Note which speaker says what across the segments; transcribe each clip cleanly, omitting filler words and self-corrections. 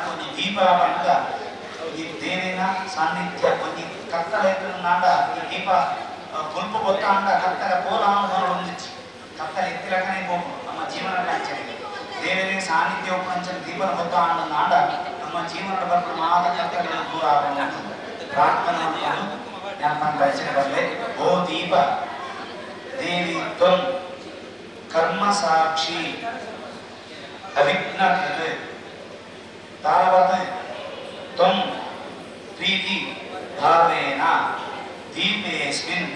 Speaker 1: కొన్ని దీప పండుగ ఈ దేవైన సాన్నిధ్య కొన్ని కత్తలైతున్నాడ ఈ దీప గొల్పు కొత్త అంట కత్తల పోలాను ఉందిచ్చి కత్తల ఎత్తిలకనే పోపు ನಮ್ಮ ಜೀವನ ಕಾಂಚನೆ ದೇವರೇ ಸಾನ್ನಿಧ್ಯ ಉಪಂಚನ ದೀಪನ ಹೊತ್ತ ಆಂಡ ನಾಡ ನಮ್ಮ ಜೀವನದ ಬಗ್ಗೆ ಮಾದ ಕರ್ತಗಳು ದೂರ ಆಗಬಹುದು ಪ್ರಾರ್ಥನೆ ಮಾಡಿಕೊಂಡು ಜ್ಞಾಪನ ರಚನೆ ಬರಲೆ ಓ ದೀಪ ದೇವಿ ತ್ವಂ ಕರ್ಮ ಸಾಕ್ಷಿ ಅವಿಘ್ನ ತಾರವತ್ ತ್ವಂ ಪ್ರೀತಿ ಭಾವೇನ ದೀಪೇಸ್ಮಿನ್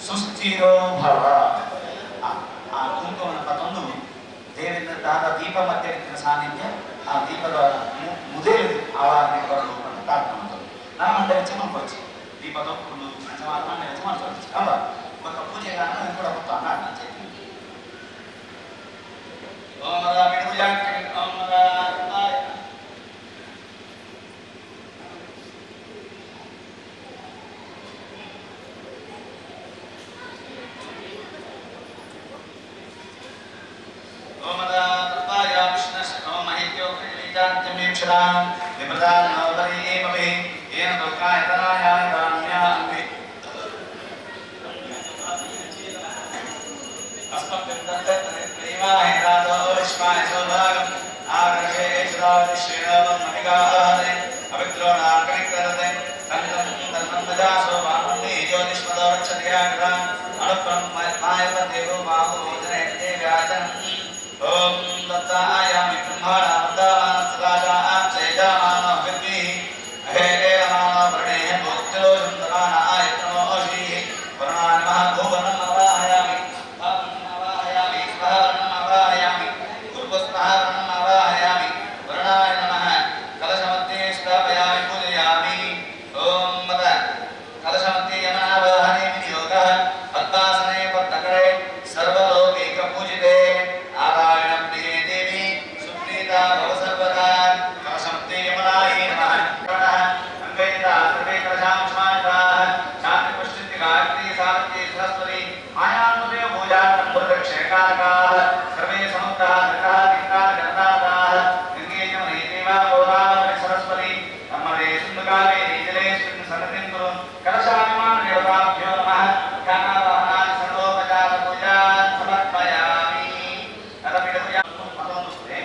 Speaker 1: ಸುಸ್ಥಿರೋ ಭವ ಆ ಕುಂಕುಮನ ಪತೊಂದು ದೇವರಿಂದ ದಾದ ದೀಪ ಮಧ್ಯೆ ಸಾನ್ನಿಧ್ಯ ಆ ದೀಪದ ಮುದೇಲು ಆವಾಹನೆ ಬರಲು ಪ್ರಾರ್ಥನೆ ನಾನು ಮಂಡೆ ವೆಚ್ಚ ಮಾಡ್ಕೊಳ್ছি ದೀಪದ ಒಕ್ಕಲು ಪಂಚಮಾರ ಮಂಡೆ ವೆಚ್ಚ ಮಾಡ್ಕೊಳ್ছি ಅಲ್ಲ ఒక పూజగా కూడా ఒక అన్నాడు అని చెప్పి ఓం నమః విడుయాకి ఓం నమః ఆయ ఓం నమః ఆయ విష్ణు ఓం మహిత్యో క్రీడాంత్యమేక్షరాం విప్రదాన నవదరి ఏమవే ఏన లోకాయ తనాయాయ ధాన్యా అంబి प्रेमाहिरादोष्माय सौभागम् आकर्षेश्वराय श्रीरामं महिगाहरे अभिद्रोणाकनिकरते तन्नं तन्नं दजासो वामन्ये ज्योतिष्मदोक्षध्याग्रहम् अनुप्रं मायपदेवो बाहुभोजने देव्याचनम् ॐ दत्तायामि ब्रह्मणा वन्दामानं सदाचां चैतामानो विद्भिः अहेरेरमानो वृणेः भोक्तिलो सुन्दराणाय प्रमोषिः वरुणानि महाभुवनम् अवाहयामि सर्वे सरस्वती नर्मदे सिंधुकाले नीजले सन्नतिं कलशाभिमान देवताभ्यो नमः ध्यानावाहनानि सर्वोपचार पूजान् समर्पयामि नरपिडपूजा मतोनुस्ते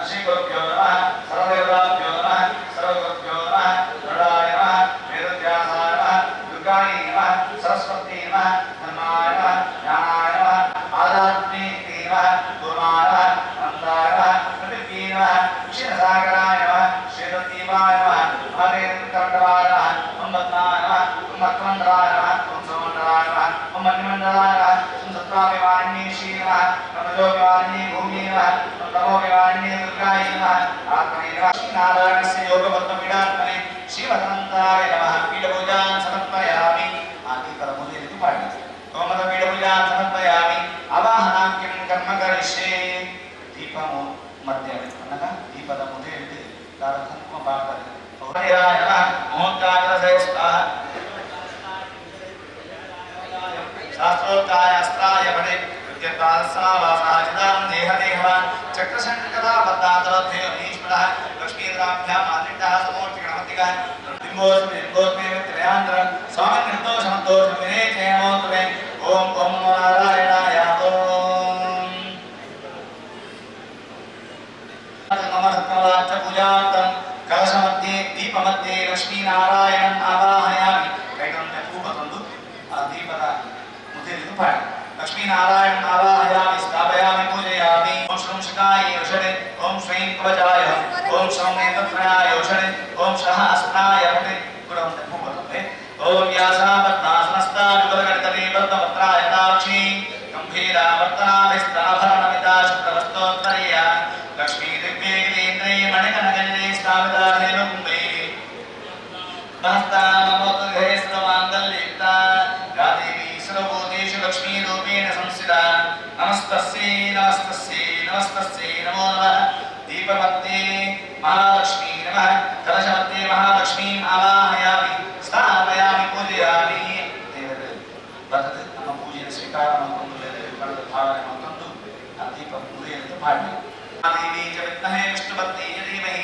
Speaker 1: श्री गुरुभ्यो नमः सर्वदेवताभ्यो नमः सर्वगुरुभ्यो नमः गरुडाय नमः वेदव्यासाय नमः दुर्गायै नमः सरस्वत्यै नमः धर्माय नमः ज्ञानाय नमः आध्यात्मे नमः गुरुमाय नमः नन्दाय नमः पृथिव्यै नमः क्षीरसागराय नमः श्रीदत्तीवाय नमः हरेन्द्रकण्डवाय नमः उन्मत्नाय नमः उन्मत्मण्डलाय नमः पुंसमण्डलाय नमः उन्मन्निमण्डलाय नमः सुंसत्वाभिमान्ये श्री नमः नमजोभिमान्ये भूम्यै नमः नमोभिमान्ये दुर्गायै नमः आत्मने नमः श्रीनारायणस्य योगपद्मपीडात्मने श्रीवदनन्ताय नमः पीडपूजां समर्पयामि आदिकरमुदेति पाठि ओमद पीडपूजां समर्पयामि आवाहनाख्यं कर्म करिष्ये दीपमो मध्य ಅನ್ನಗ ದೀಪದ ಮುಂದೆ ಇಟ್ಟು ದಾರ ಕುಂಕುಮ ಬಾರ್ತಾರೆ ಓರಿಯಾಯ ನಮಃ ಮೋಹಕಾಗ್ರಸೇ ಸ್ವಾಹ ಶಾಸ್ತ್ರೋಕ್ತಾಯ ಅಸ್ತ್ರಾಯ ಬಡೆ ಕೃತ್ಯಪಾಸನಾವಾಸಾಜಿದಾಂ ದೇಹ ದೇಹವಾನ್ ಚಕ್ರಶಂಕರಾ ಬದ್ದಾತರಥೇ ಈಶ್ವರಃ ಲಕ್ಷ್ಮೀಂದ್ರಾಭ್ಯಾಂ ಆದಿತ್ಯಃ ಸಮೂರ್ತಿ ಗಣಪತಿಗ ಲಿಂಗೋಸ್ಮೇ ತ್ರಯಾಂದ್ರ ಸ್ವಾಮಿ ನಿರ್ದೋಷ ವಿನೇ ಜಯಮೋತ್ವೆ ಓಂ ಓಂ ನಾರಾಯಣಾಯ ಓಂ नमः पूजार्थं कलशमध्ये दीपमध्ये लक्ष्मीनारायणं आवाहयामि कैकंते पूपतंदु दीपद मुद्रितु पाडि लक्ष्मीनारायणं आवाहयामि स्थापयामि पूजयामि ओम श्रं शिखाय औषधे ओम श्रीं कवचाय ओम श्रं नेत्रत्रयाय औषधे ओम शः अस्त्राय औषधे गुणवन्ते पूपतंते ओम व्यासावत्नासनस्ता जुगलगणितले वर्तवत्राय दाक्षी गंभीरावर्तनाभिस्तनभरणमिता शुक्रवस्तोत्तरीया लक्ष्मी दिव्येन्द्रे मणिकनगले स्थापिताहेनुकुम्भे महस्ताममोदघे सर्वमाङ्गल्ययुक्ता या देवी सर्वभूतेषु लक्ष्मीरूपेण संस्थिता नमस्तस्यै नमस्तस्यै नमस्तस्यै नमो नमः दीपमध्ये महालक्ष्मी नमः कलशमध्ये महालक्ष्मीम् आवाहयामि स्थापयामि पूजयामि देवरे भगवते नम पूजन स्वीकार मन्त्रले कणद धारणे मंत्रंतु दीप मुदेयंतु पाडि देवी च विद्महे विष्णुपत्नी धीमहि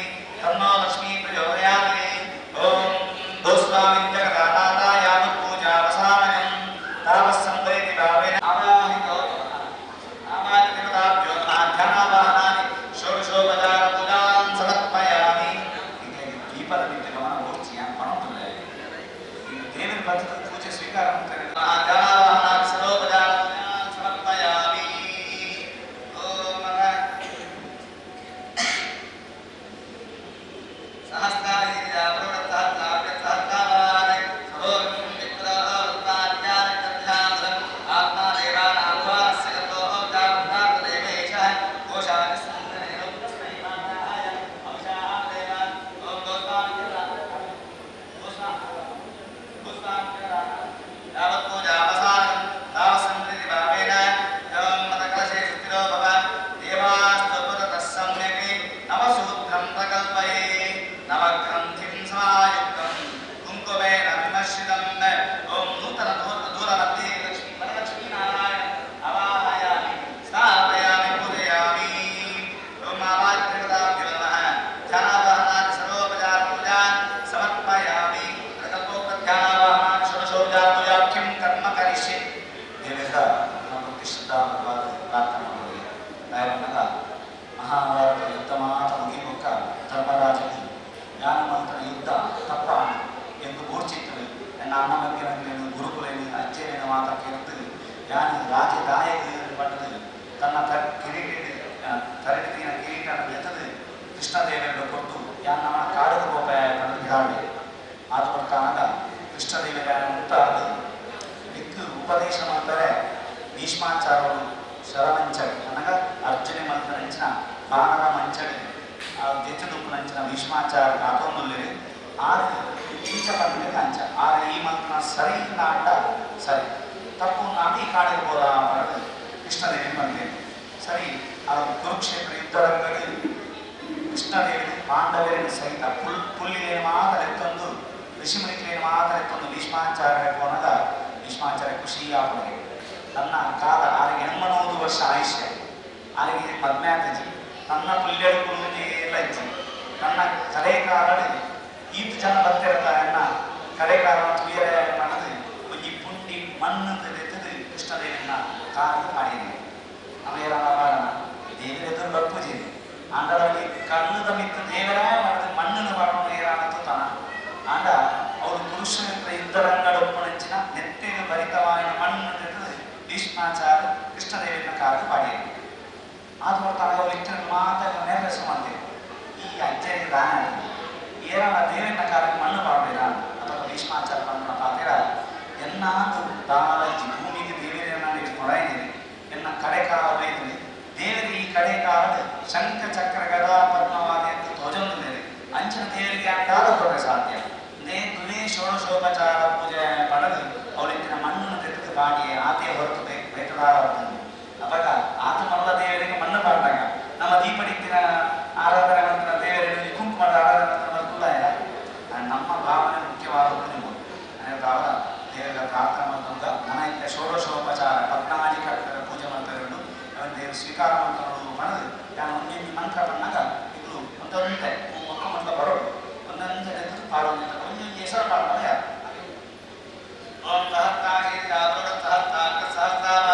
Speaker 1: ಮಹಾಭಾರತ ಯುದ್ಧ ಮಾತ್ರ ಮುಗಿಯುವಾಗ ಧರ್ಮರಾಜನಿಗೆ ಜ್ಞಾನಮಂತ್ರ ಯುದ್ಧ ತಪ್ಪ ಎಂದು ಮೂರ್ಛಿತ್ತು ನನ್ನ ಅಣ್ಣಮಕ್ಕಳನ್ನು ಗುರುಕುಲನ್ನು ಅಜ್ಜೇನ ಮಾತ ಕೇಳಿತು ಯಾನು ರಾಜದಾಯಕ ಪಟ್ಟದು ತನ್ನ ತರಗತಿಯ ಕಿರೀಟನ ಎತ್ತದು ಕೃಷ್ಣದೇವರಿಗೆ ಕೊಟ್ಟು ಯಾನ ಕಾಡು ಕೋಪ ಪಡೆದು ಬಿಡಾಡಿ ಆದ ಪ್ರಕಾರ ಕೃಷ್ಣದೇವರ ಉಂಟಾದ ದಿಕ್ಕು ಉಪದೇಶ ಮಾಡ್ತಾರೆ ಭೀಷ್ಮಾಚಾರ್ಯರು ಶರವಂಚಡಿ అనగా అర్జుని మంత్రించిన బాణర మంచడి ఆ దెచ్చదుప్పునంచిన భీష్మాచార్య కాతోములు ఆరు ఇంచపడిన కంచ ఆరు ఈ మంత్ర సరి నాట సరి తప్పు నాటి కాడికి పోదా పడదు కృష్ణదేవి మంది సరి ఆ కురుక్షేత్ర యుద్ధరంగడి ಕೃಷ್ಣದೇವಿ ಪಾಂಡವರಿನ ಸಹಿತ ಪುಲ್ಲಿನ ಮಾತ್ರ ಎತ್ತೊಂದು ಋಷಿಮುನಿಗಳಿಗೆ ಮಾತ್ರ ಎತ್ತೊಂದು ಭೀಷ್ಮಾಚಾರ್ಯ ಕೊನಗ ಭೀಷ್ಮಾಚಾರ್ಯ ಖುಷಿಯಾಗಿ ತನ್ನ ಕಾಲ ಆರಿಗೆ 80 ವರ್ಷ ಆಯುಷ್ಯ ಆರಿಗೆ ಪದ್ಮ್ಯಾತಜಿ ನನ್ನ ಪುಲ್ಯರು ಕುಲ್ಲುಗೆಲ್ಲ ಇಜ್ಜಿ ನನ್ನ ಕಡೆ ಕಾಲ ಈತ ಜನ ಬರ್ತಿರ್ತಾಯನ್ನ ಕಡೆ ಕಾಲ ತುಯರ ಮನದು ಒಂಜಿ ಪುಂಡಿ ಮಣ್ಣು ತೆಗೆದು ಕೃಷ್ಣದೇವಿನ ಕಾಲಿಗೆ ಮಾಡಿದೆ ಅಮೇರಾನ ದೇವರೆದುರು ಬಪ್ಪುಜಿ ಅಂಡರಲ್ಲಿ ಕಣ್ಣದ ಮಿತ್ತ ದೇವರ ಮನದು ಮಣ್ಣನ್ನು ಬರೋಣ ಏರಾನತ್ತು ತನ ಆಂಡ ಅವರು ಪುರುಷನಿಂದ ಯುದ್ಧರಂಗಡೊಪ್ಪಣಂಚಿನ ನೆತ್ತೆಗೆ ಭರಿತವಾಯಿನ ಮಣ್ಣು ತೆಗೆದು ಭೀಷ್ಮಾಚಾರ್ಯ ಕೃಷ್ಣದೇವಿನ ಕಾಲಕ್ಕೆ ಪಾಡಿದೆ ಆದ ತನಗ ಇಟ್ಟಿನ ಮಾತ್ರ ನೆರವೇರಿಸ ಮಾಡ್ತೇವೆ ಈ ಅಜ್ಜನಿಗೆ ದಾನ ಏನಾರ ದೇವಿನ ಕಾಲಕ್ಕೆ ಮಣ್ಣು ಪಾಡಬೇಡ ಅಥವಾ ಭೀಷ್ಮಾಚಾರ್ಯ ಮಣ್ಣು ಪಾತ್ರ ಎನ್ನಾದು ದಾನ ಭೂಮಿಗೆ ದೇವಿನ ಕೊಡಾಯಿದೆ ಎನ್ನ ಕಡೆ ಕಾಲ ಬೈದಿದೆ ದೇವರಿಗೆ ಈ ಕಡೆ ಕಾಲ ಶಂಖ ಚಕ್ರ ಗದಾ ಪದ್ಮವಾದಿ ಅಂತ ಧ್ವಜೊಂದಿದೆ ಅಂಚಿನ ದೇವರಿಗೆ ಅಂತಾದ ಕೊಡದೆ ಸಾಧ್ಯ ನೇ ಷೋಡಶೋಪಚಾರ ಪೂಜೆ ಪಡೆದು ಅವಳಿಂದಿನ ಮಣ್ಣನ್ನು ತೆಗೆದು ಬಾಡಿ ಆತೆಯ ಹೊರತು ಬೇಟದಾರ ಅವಾಗ ಆತ ಮಲ್ಲ ದೇವರಿಗೆ ಮಣ್ಣು ಪಾಡಿದಾಗ ನಮ್ಮ ದೀಪಡಿತ್ತಿನ ಆರಾಧನೆ ಮಂತ್ರ ದೇವರಿಗೆ ಕುಂಕುಮದ ಆರಾಧನೆ ಮಂತ್ರ ಕುಲಾಯ ನಮ್ಮ ಭಾವನೆ ಮುಖ್ಯವಾದದ್ದು ನೀವು ಭಾವ ದೇವರ ಪ್ರಾರ್ಥನೆ ಮಂತ್ರ ಮನೆಯಿಂದ ಷೋಡಶೋಪಚಾರ 14 ಪೂಜೆ ಮಂತ್ರಗಳು ದೇವರು ಸ್ವೀಕಾರ ಮಂತ್ರಗಳು ಮನದು ನಾನು ಒಂದೊಂದು ಮಂತ್ರ ಬಂದಾಗ ಇದು ಒಂದೊಂದೇ ಒಕ್ಕ ಮಂತ್ರ ಬರೋದು ಒಂದೊಂದು ಪಾಡೋದು ಒಂದೊಂದು ಹೆಸರು ಪಾಡೋದು ಯಾರು ಓಂ ಸಹಸ್ರಾಗಿ ಸಹಸ್ರಾಕ ಸಹಸ್ರಾವ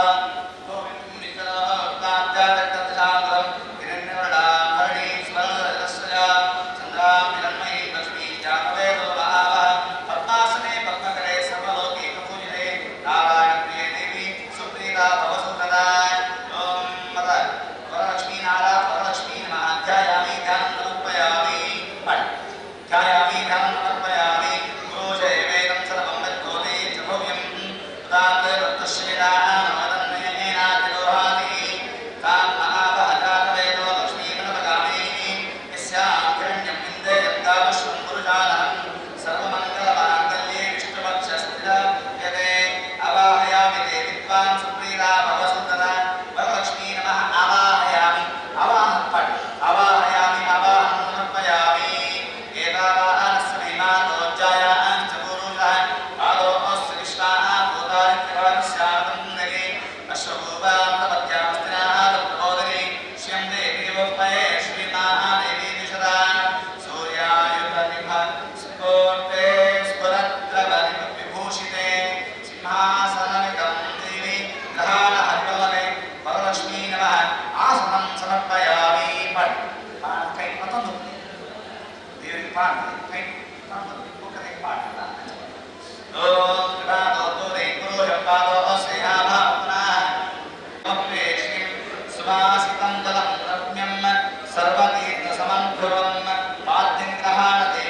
Speaker 1: सर्वतीर्थ समन्भुवम् पाद्यं ग्रहाणते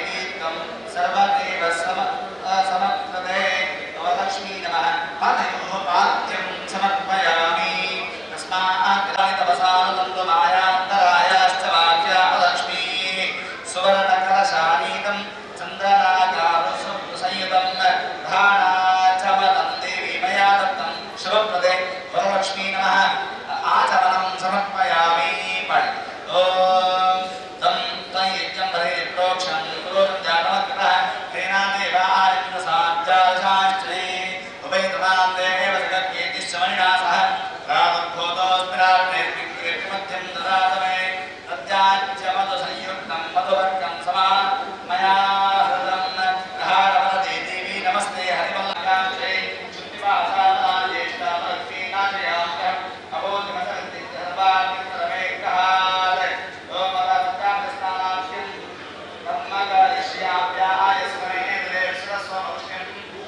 Speaker 1: शानीतं चन्द्रनागारुसंयुतं धानाचमनं देवी मया दत्तं शुभप्रदे वरलक्ष्मी नमः आचमनं समर्पयामि ॐ तं यज्ञं भरे प्रोक्षं पुरोचं जानवत्कृतः तेना देवायन्द्रसाब्जालशास्त्रे उभयतमां देव जगत्कीर्तिश्च मणिना सह प्रादुर्भूतोऽस्मिराग्नेर्विकीर्तिमध्यं ददातु मे तद्याज्यमधुसंयुक्तं मधुवर्गं समा मया हृदं प्रहारवदते देवी नमस्ते हरिवल्लभाक्षे शुद्धिवासादा ज्येष्ठा भक्तिनाशयाम्यहम् अबोधिमसर्वार्थिकरमेकहार ॐ मदत्तास्नानाख्यं कर्मकरिष्याभ्याय स्मरेणे देवस्वस्वमुष्यं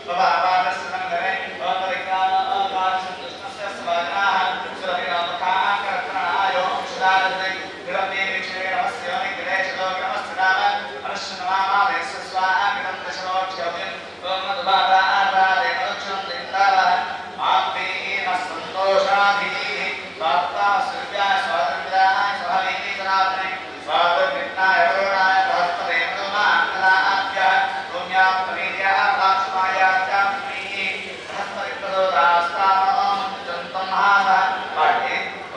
Speaker 1: भवापादस्संगरे भवपरिक्रामकाशं दुष्टस्य स्वजनाः सुरभिरामकाकर्तनायो शुदादते विरम्येक्षे नमस्य निग्रेशलोकनमस्य नाम अनुष्णमामादेस्य स्वामिनं दशलोक्ष्यव्यं ॐ मधुबाधारादे मदक्षं दिन्दारः माप्तेन सन्तोषाभिः वाप्ता सुव्याय स्वातन्त्र्याय स्वभावेति जनार्दने स्वातन्त्र्याय वरुणाय बृहस्पते मधुमाङ्गलाभ्यः पुण्यात्मवीर्याः प्राप्स्मायात्यात्मीः बृहस्पतिप्रदोदास्तामहं जन्तं हासः पाठे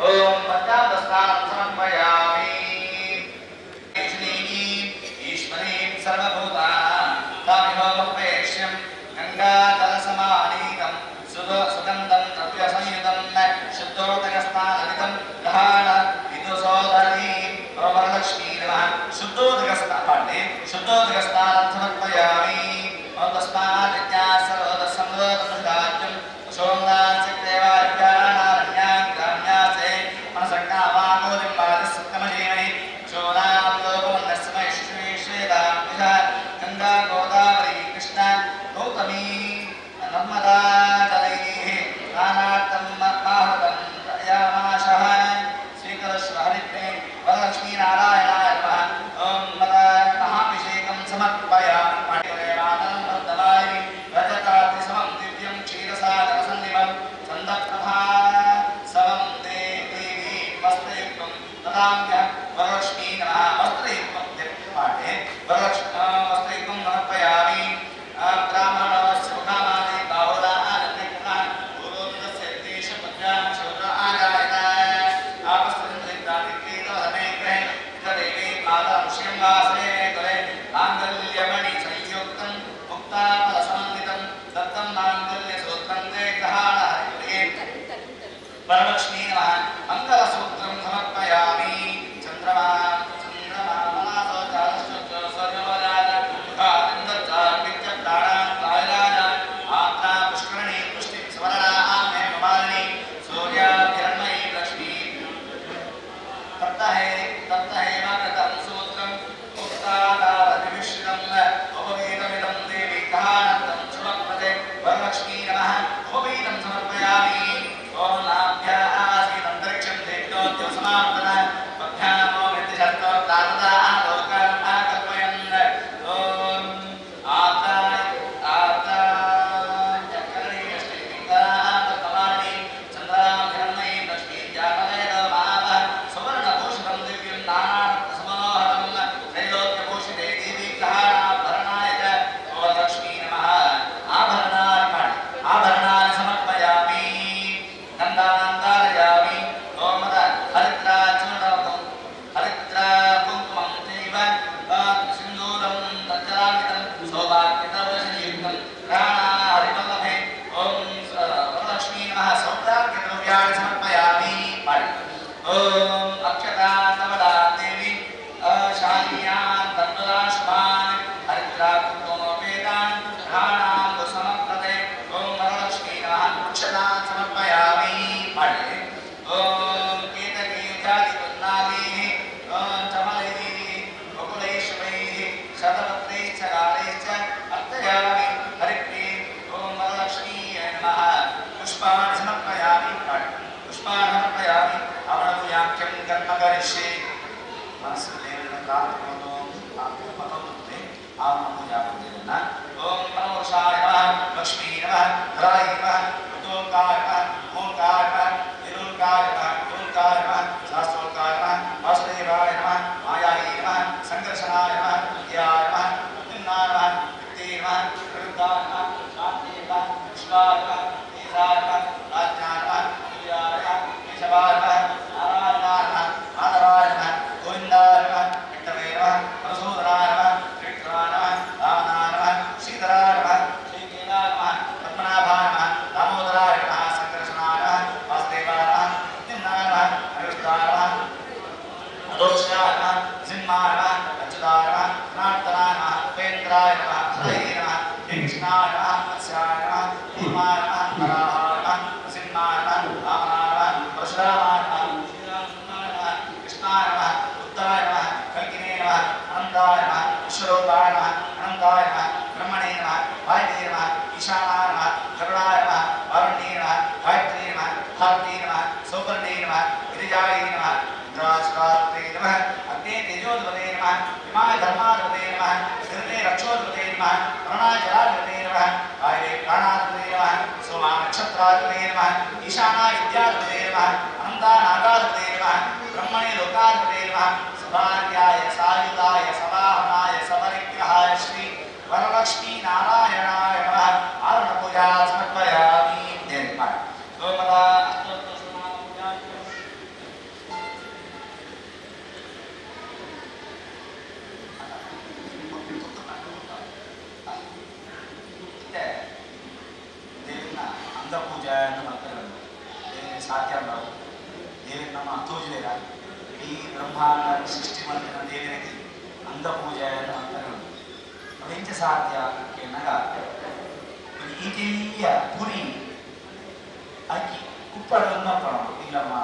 Speaker 1: ॐ पञ्चादस्तानं समर्पयामि ईश्वरीं सर्वभूतानां तामिहोपवेक्ष्यं गङ्गाजलसमानीतं सुगन्धं द्रव्यसंयुतं शुद्धोदकस्नानमिदं दहान विदुसोदरी वरलक्ष्मी नमः शुद्धोदकस्नाने शुद्धोदकस्नानं समर्पयामि तस्मात् यज्ञात् सर्वतसंवदनराज्यं सोमनाथदेवार्याणारण्याग्राम्यासे मनसक्कामामोदिं बालसत्कमजेमहि शोनां लोकमन्नस्मैश्वेश्वेदाम्बिषः गङ्गा गोदावरी कृष्णा गौतमी नर्मदा जलैः स्नानार्थं माहृतं यामाशः स्वीकरस्व हरिप्रे वरलक्ष्मी नारायणाय नमः ॐ महाभिषेकं समर्पयामि पाण्डिवरेवादनं वर्धवाय रजतातिसमं दिव्यं क्षीरसागरसन्निभं सन्दप्रभा समं देवी वस्त्रयुक्तं ददाम्यहं वरलक्ष्मी नमः वस्त्रयुक्तं पाठे वस्त्रयुक्तं समर्पयामि ब्राह्मणस्य मुखामादि बाहुलानन्यकुणः पूर्वोक्तस्य देशपद्यां शूद्र आगायत आपस्तन्द्रितादिक्रीतवदमेग्रे तदेवी पादंश्यं वासरे कुले माङ्गल्यमणि संयुक्तं मुक्ताफलसमन्वितं दत्तं माङ्गल्यसूत्रं ते ग्रहाण हरिप्रिये वरलक्ष्मी नमः मङ्गलसूत्रं समर्पयामि चन्द्रमा वरलक्ष्मी नमः उपवीतं समर्पयामि ॐ नाभ्यासीत् अन्तरिक्षं देव्योद्योसमाप्तः पद्भ्यामो मृत्युशर्तो प्रातदा लोकान् आकल्पयन् ॐ आप्ताकरणीयश्रीपिङ्गलां चन्द्रां हिरण्मयीं लक्ष्मीं जातवेद मावः सुवर्णभूषितं दिव्यं नानारत्नसमोहरं त्रैलोक्यभूषिते देवी ग्रहाणाभरणाय च वरलक्ष्मी नमः आभरणानि समर्पयामि गन्धानां धारयामि ॐ हरिद्राचूर्णं हरिद्राकुङ्कुमं चैव सिन्दूरं तज्जलान्वितं सौभाग्यद्रव्यसंयुक्तं हरिवल्लभे ॐ वरलक्ष्मी नमः सौभाग्यद्रव्याणि समर्पयामि ॐ अक्षता नवदा देवी शालीयान् तण्डुलान् शुभान् हरिद्राकुङ्कुमोपेतान् ग्रहाणां समर्पते ॐ वरलक्ष्मी नमः अक्षतान् समर्पयामि ॐ केतकीजातिपुन्नागैः चमलैः बकुलैश्वैः शतपत्रैश्च कालैश्च अर्चयामि हरिप्रिये ॐ वरलक्ष्मीयै नमः पुष्पाणि समर्पयामि पुष्पाणि समर्पयामि अवनव्याख्यं कर्म करिष्ये मनस्सु देवता प्रार्थनोतो आत्मपतोते आत्मपूजापतेन ॐ परमपुरुषाय नमः लक्ष्मी नमः धराय नमः उद्योगाय नमः मूलकाय नमः निरूलकाय नमः मूलकाय नमः शास्त्रोलकाय नमः वासुदेवाय नमः मायायै नमः संकर्षणाय नमः नेत्राय नमः हरे नमः कृष्णाय नमः मत्स्याय नमः कूर्माय नमः वराहाय नमः नृसिंहाय नमः वामनाय नमः परशुरामाय नमः कृष्णाय नमः बुद्धाय नमः कल्किने नमः अनन्ताय नमः विश्वरूपाय नमः अनन्ताय नमः ब्रह्मणे नमः वायुवे नमः ईशानाय नमः गरुडाय नमः वारुण्ये नमः गायत्र्यै नमः भारते नमः सौपर्णे नमः गिरिजाय नमः इंद्राश्रात्रे नमः अग्ने तेजोधवते नमः हिमाय धर्माधवते नमः गिरते रक्षोधवते नमः प्राणाय जलाधवते नमः वायुवे प्राणाधवते नमः सोमा नक्षत्राधवते नमः ईशानाय विद्याधवते नमः अनन्ताय नागाधवते नमः ब्रह्मणे लोकाधवते नमः सभार्याय सायुधाय सवाहनाय समरिग्रहाय श्री वरलक्ष्मी नारायणाय नमः आरण पूजा समर्पयामि देवपाय गोमदा ದೇವಿನ ಅಂಗ ಪೂಜೆಯನ್ನು ಮಾಡ್ತಾರೆ ದೇವಿನ ಸಾಧ್ಯ ನಾವು ದೇವಿನ ನಮ್ಮ ತೋಜಲೇರ ಈ ಬ್ರಹ್ಮಾಂಡ ಸೃಷ್ಟಿ ಮಾಡಿದ ದೇವಿನಿಗೆ ಅಂಗ ಪೂಜೆಯನ್ನು ಮಾಡ್ತಾರೆ ಅವೆಂಚ ಸಾಧ್ಯ ಕೇಳಾಗ ಈಟೆಯ ಪುರಿ ಅಕ್ಕಿ ಉಪ್ಪಡನ್ನ ಪಡೋದು ಇಲ್ಲಮ್ಮ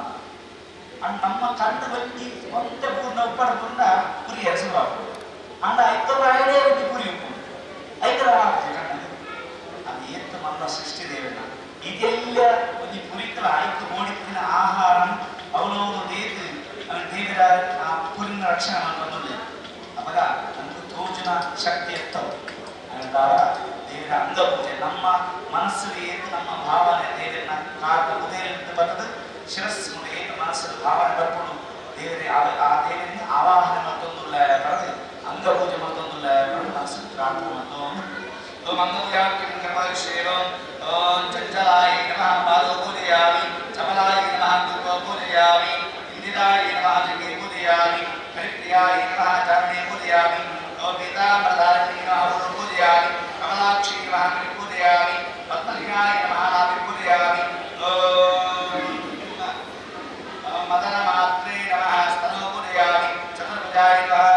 Speaker 1: ಅಂಡ್ ನಮ್ಮ ಕಣ್ಣು ಬಂದು ಒಂದೇ ಪೂರ್ಣ ಉಪ್ಪಡಕೊಂಡ ಪುರಿ ಹೆಸರು ಹಾಕೋದು ಅಂಡ ಐದರ ಐದೇ ಒಂದು ಪುರಿ ಉಪ್ಪು ಐದರ ಅದು ಏತ್ತು ಮಲ್ಲ ಸೃಷ್ಟಿ ದೇವನ ಇದೆಲ್ಲ ಒಂದು ಪುರಿಗಳ ಆಯ್ತು ಓಡಿಪಿನ ಆಹಾರ ಅವನವರು ದೇವಿ ದೇವರ ಆ ಪುರಿನ ರಕ್ಷಣೆ ಮಾಡ್ಕೊಂಡು ಅವಾಗ ನಮ್ಗೆ ತೋಜನ ಶಕ್ತಿ ಎತ್ತವು ಅಂದಾಗ ದೇವರ ಅಂಗ ಪೂಜೆ ನಮ್ಮ ಮನಸ್ಸಿಗೆ ಏನು ನಮ್ಮ ಭಾವನೆ ದೇವರನ್ನ ಕಾಕ ಉದಯದಿಂದ ಬರ್ತದೆ ಶಿರಸ್ಸು ಏನು ಮನಸ್ಸಿನ ಭಾವನೆ ಬರ್ಕೊಂಡು ದೇವರೇ ಆ ದೇವರಿಂದ ಆವಾಹನೆ ಮತ್ತೊಂದು ಬರದೆ ಅಂಗ ಪೂಜೆ ಮತ್ತೊಂದು ಬರೆದು ಮನಸ್ಸಿನ ಪ್ರಾರ್ಥನೆ ಮತ್ತೊಂದು ಚಂಚಲಾಯ ನಮಃ ಪಾದೋ ಪೂಜೆಯಾಮಿ ಚಮಲಾಯ ನಮಃ ಕೃಪೋ ಪೂಜೆಯಾಮಿ ಇಂದಿರಾಯ ನಮಃ ಜಗೇ ಪೂಜೆಯಾಮಿ ಹರಿಪ್ರಿಯಾಯ ನಮಃ ಚಾರಣೇ ಪೂಜೆಯಾಮಿ ಪೀತಾಂಬರಧಾರಿಣೀ ನಮಃ ಪೂಜೆಯಾಮಿ ಕಮಲಾಕ್ಷಿ ನಮಃ ಪೂಜೆಯಾಮಿ ಪದ್ಮಲಿಂಗಾಯ ನಮಃ ನಾಭಿ ಪೂಜೆಯಾಮಿ ಮದನ ಮಾತ್ರೇ ನಮಃ ಸ್ತನೋ ಪೂಜೆಯಾಮಿ ಚತುರ್ಭುಜಾಯ ನಮಃ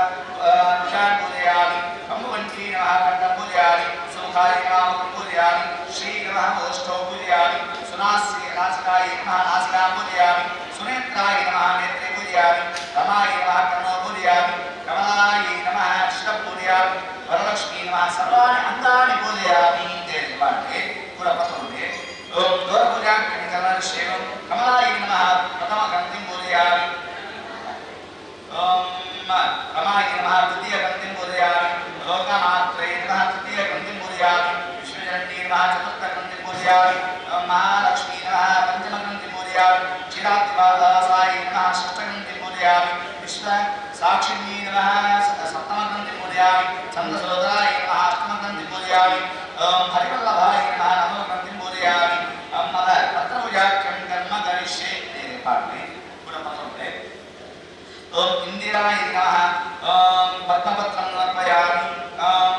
Speaker 1: ನಿಶಾನ್ ಪೂಜೆಯಾಮಿ ಕಂಬುವಂಟಿ ನಮಃ ಕಂಠ ಪೂಜೆಯಾಮಿ ಸುಮುಖಾಯ ನಮಃ ಪೂಜೆಯಾಮಿ ಶ್ರೀ ನಮಃ ಓಷ್ಠೋ ಪೂಜೆಯಾಮಿ ಸುನಾಸ್ಯ ನಾಸಿಕಾಯ ನಮಃ ನಾಸಿಕಾ ಪೂಜೆಯಾಮಿ ಸುನೇತ್ರಾಯ ನಮಃ ನೇತ್ರೇ ಪೂಜೆಯಾಮಿ ರಮಾಯ ನಮಃ ಕರ್ಣೋ ಪೂಜೆಯಾಮಿ ಕಮಲಾಯ ನಮಃ ಶಿರ ಪೂಜೆಯಾಮಿ ವರಲಕ್ಷ್ಮೀ ನಮಃ ಸರ್ವಾಣಿ ಅಂಗಾನಿ ಪೂಜೆಯಾಮಿ ದೇವಿ ಮಾಡಿ ಕೂಡ ಪತ್ರೊಂದಿಗೆ ಓಂ ಗೌರ ಪೂಜಾ ಕರ್ಣ ಶೇವಂ ಕಮಲಾಯ ನಮಃ ಪ್ರಥಮ ಗಂಧಿಂ ಪೂಜೆಯಾಮಿ ಓಂ ರಮಾಯ ನಮಃ ದ್ವಿತೀಯ ಗಂಧಿಂ ಪೂಜೆಯಾಮಿ ಲೋಕಮಾತ್ರೇ ನಮಃ ತೃತೀಯ ಗಂಧಿಂ ಪೂಜೆಯಾಮಿ ವಿಶ್ವಜನನೀ ನಮಃ ಚತುರ್ಥ ಗಂಧಿಂ ಪೂಜೆಯಾಮಿ ಮಹಾಲಕ್ಷ್ಮೀ ನಮಃ ಪಂಚಮ ಗಂಧಿಂ ಪೂಜೆಯಾಮಿ ಚಿರಾತಿವಾಸಾಯ ನಮಃ ಷಷ್ಠ ಗಂಧಿಂ ಪೂಜೆಯಾಮಿ ವಿಶ್ವ ಸಾಕ್ಷಿಣೀ ನಮಃ ಸಪ್ತಮ ಗಂಧಿಂ ಪೂಜೆಯಾಮಿ ಛಂದಸೋದರಾಯ ನಮಃ ಅಷ್ಟಮ ಗಂಧಿಂ ಪೂಜೆಯಾಮಿ ಹರಿವಲ್ಲಭಾಯ ನಮಃ ನವಮ ಗಂಧಿಂ ಪೂಜೆಯಾಮಿ ಮದ ಪತ್ರಪೂಜಾಖ್ಯಂ ಕರ್ಮ ಕರಿಷ್ಯೆ ಪಾಠನೆ ಕೂಡ ಪತ್ರೊಂದೆ ಓಂ ಇಂದಿರಾಯ ನಮಃ ಪದ್ಮಪತ್ರಂ ಸಮರ್ಪಯಾಮಿ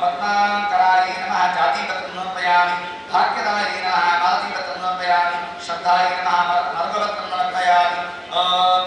Speaker 1: ಪದ್ಮಾಂಕರಾಯ ನಮಃ ಜಾತಿಪತ್ರಂ ಸಮರ್ಪಯಾಮಿ ಭಾಗ್ಯದಾಯ ನಮಃ ಮಾಲತಿಪತ್ರಂ ಸಮರ್ಪಯಾಮಿ ಶ್ರದ್ಧಾಯ ನಮಃ ಮರುಗಪತ್ರಂ ಸಮರ್ಪಯಾಮಿ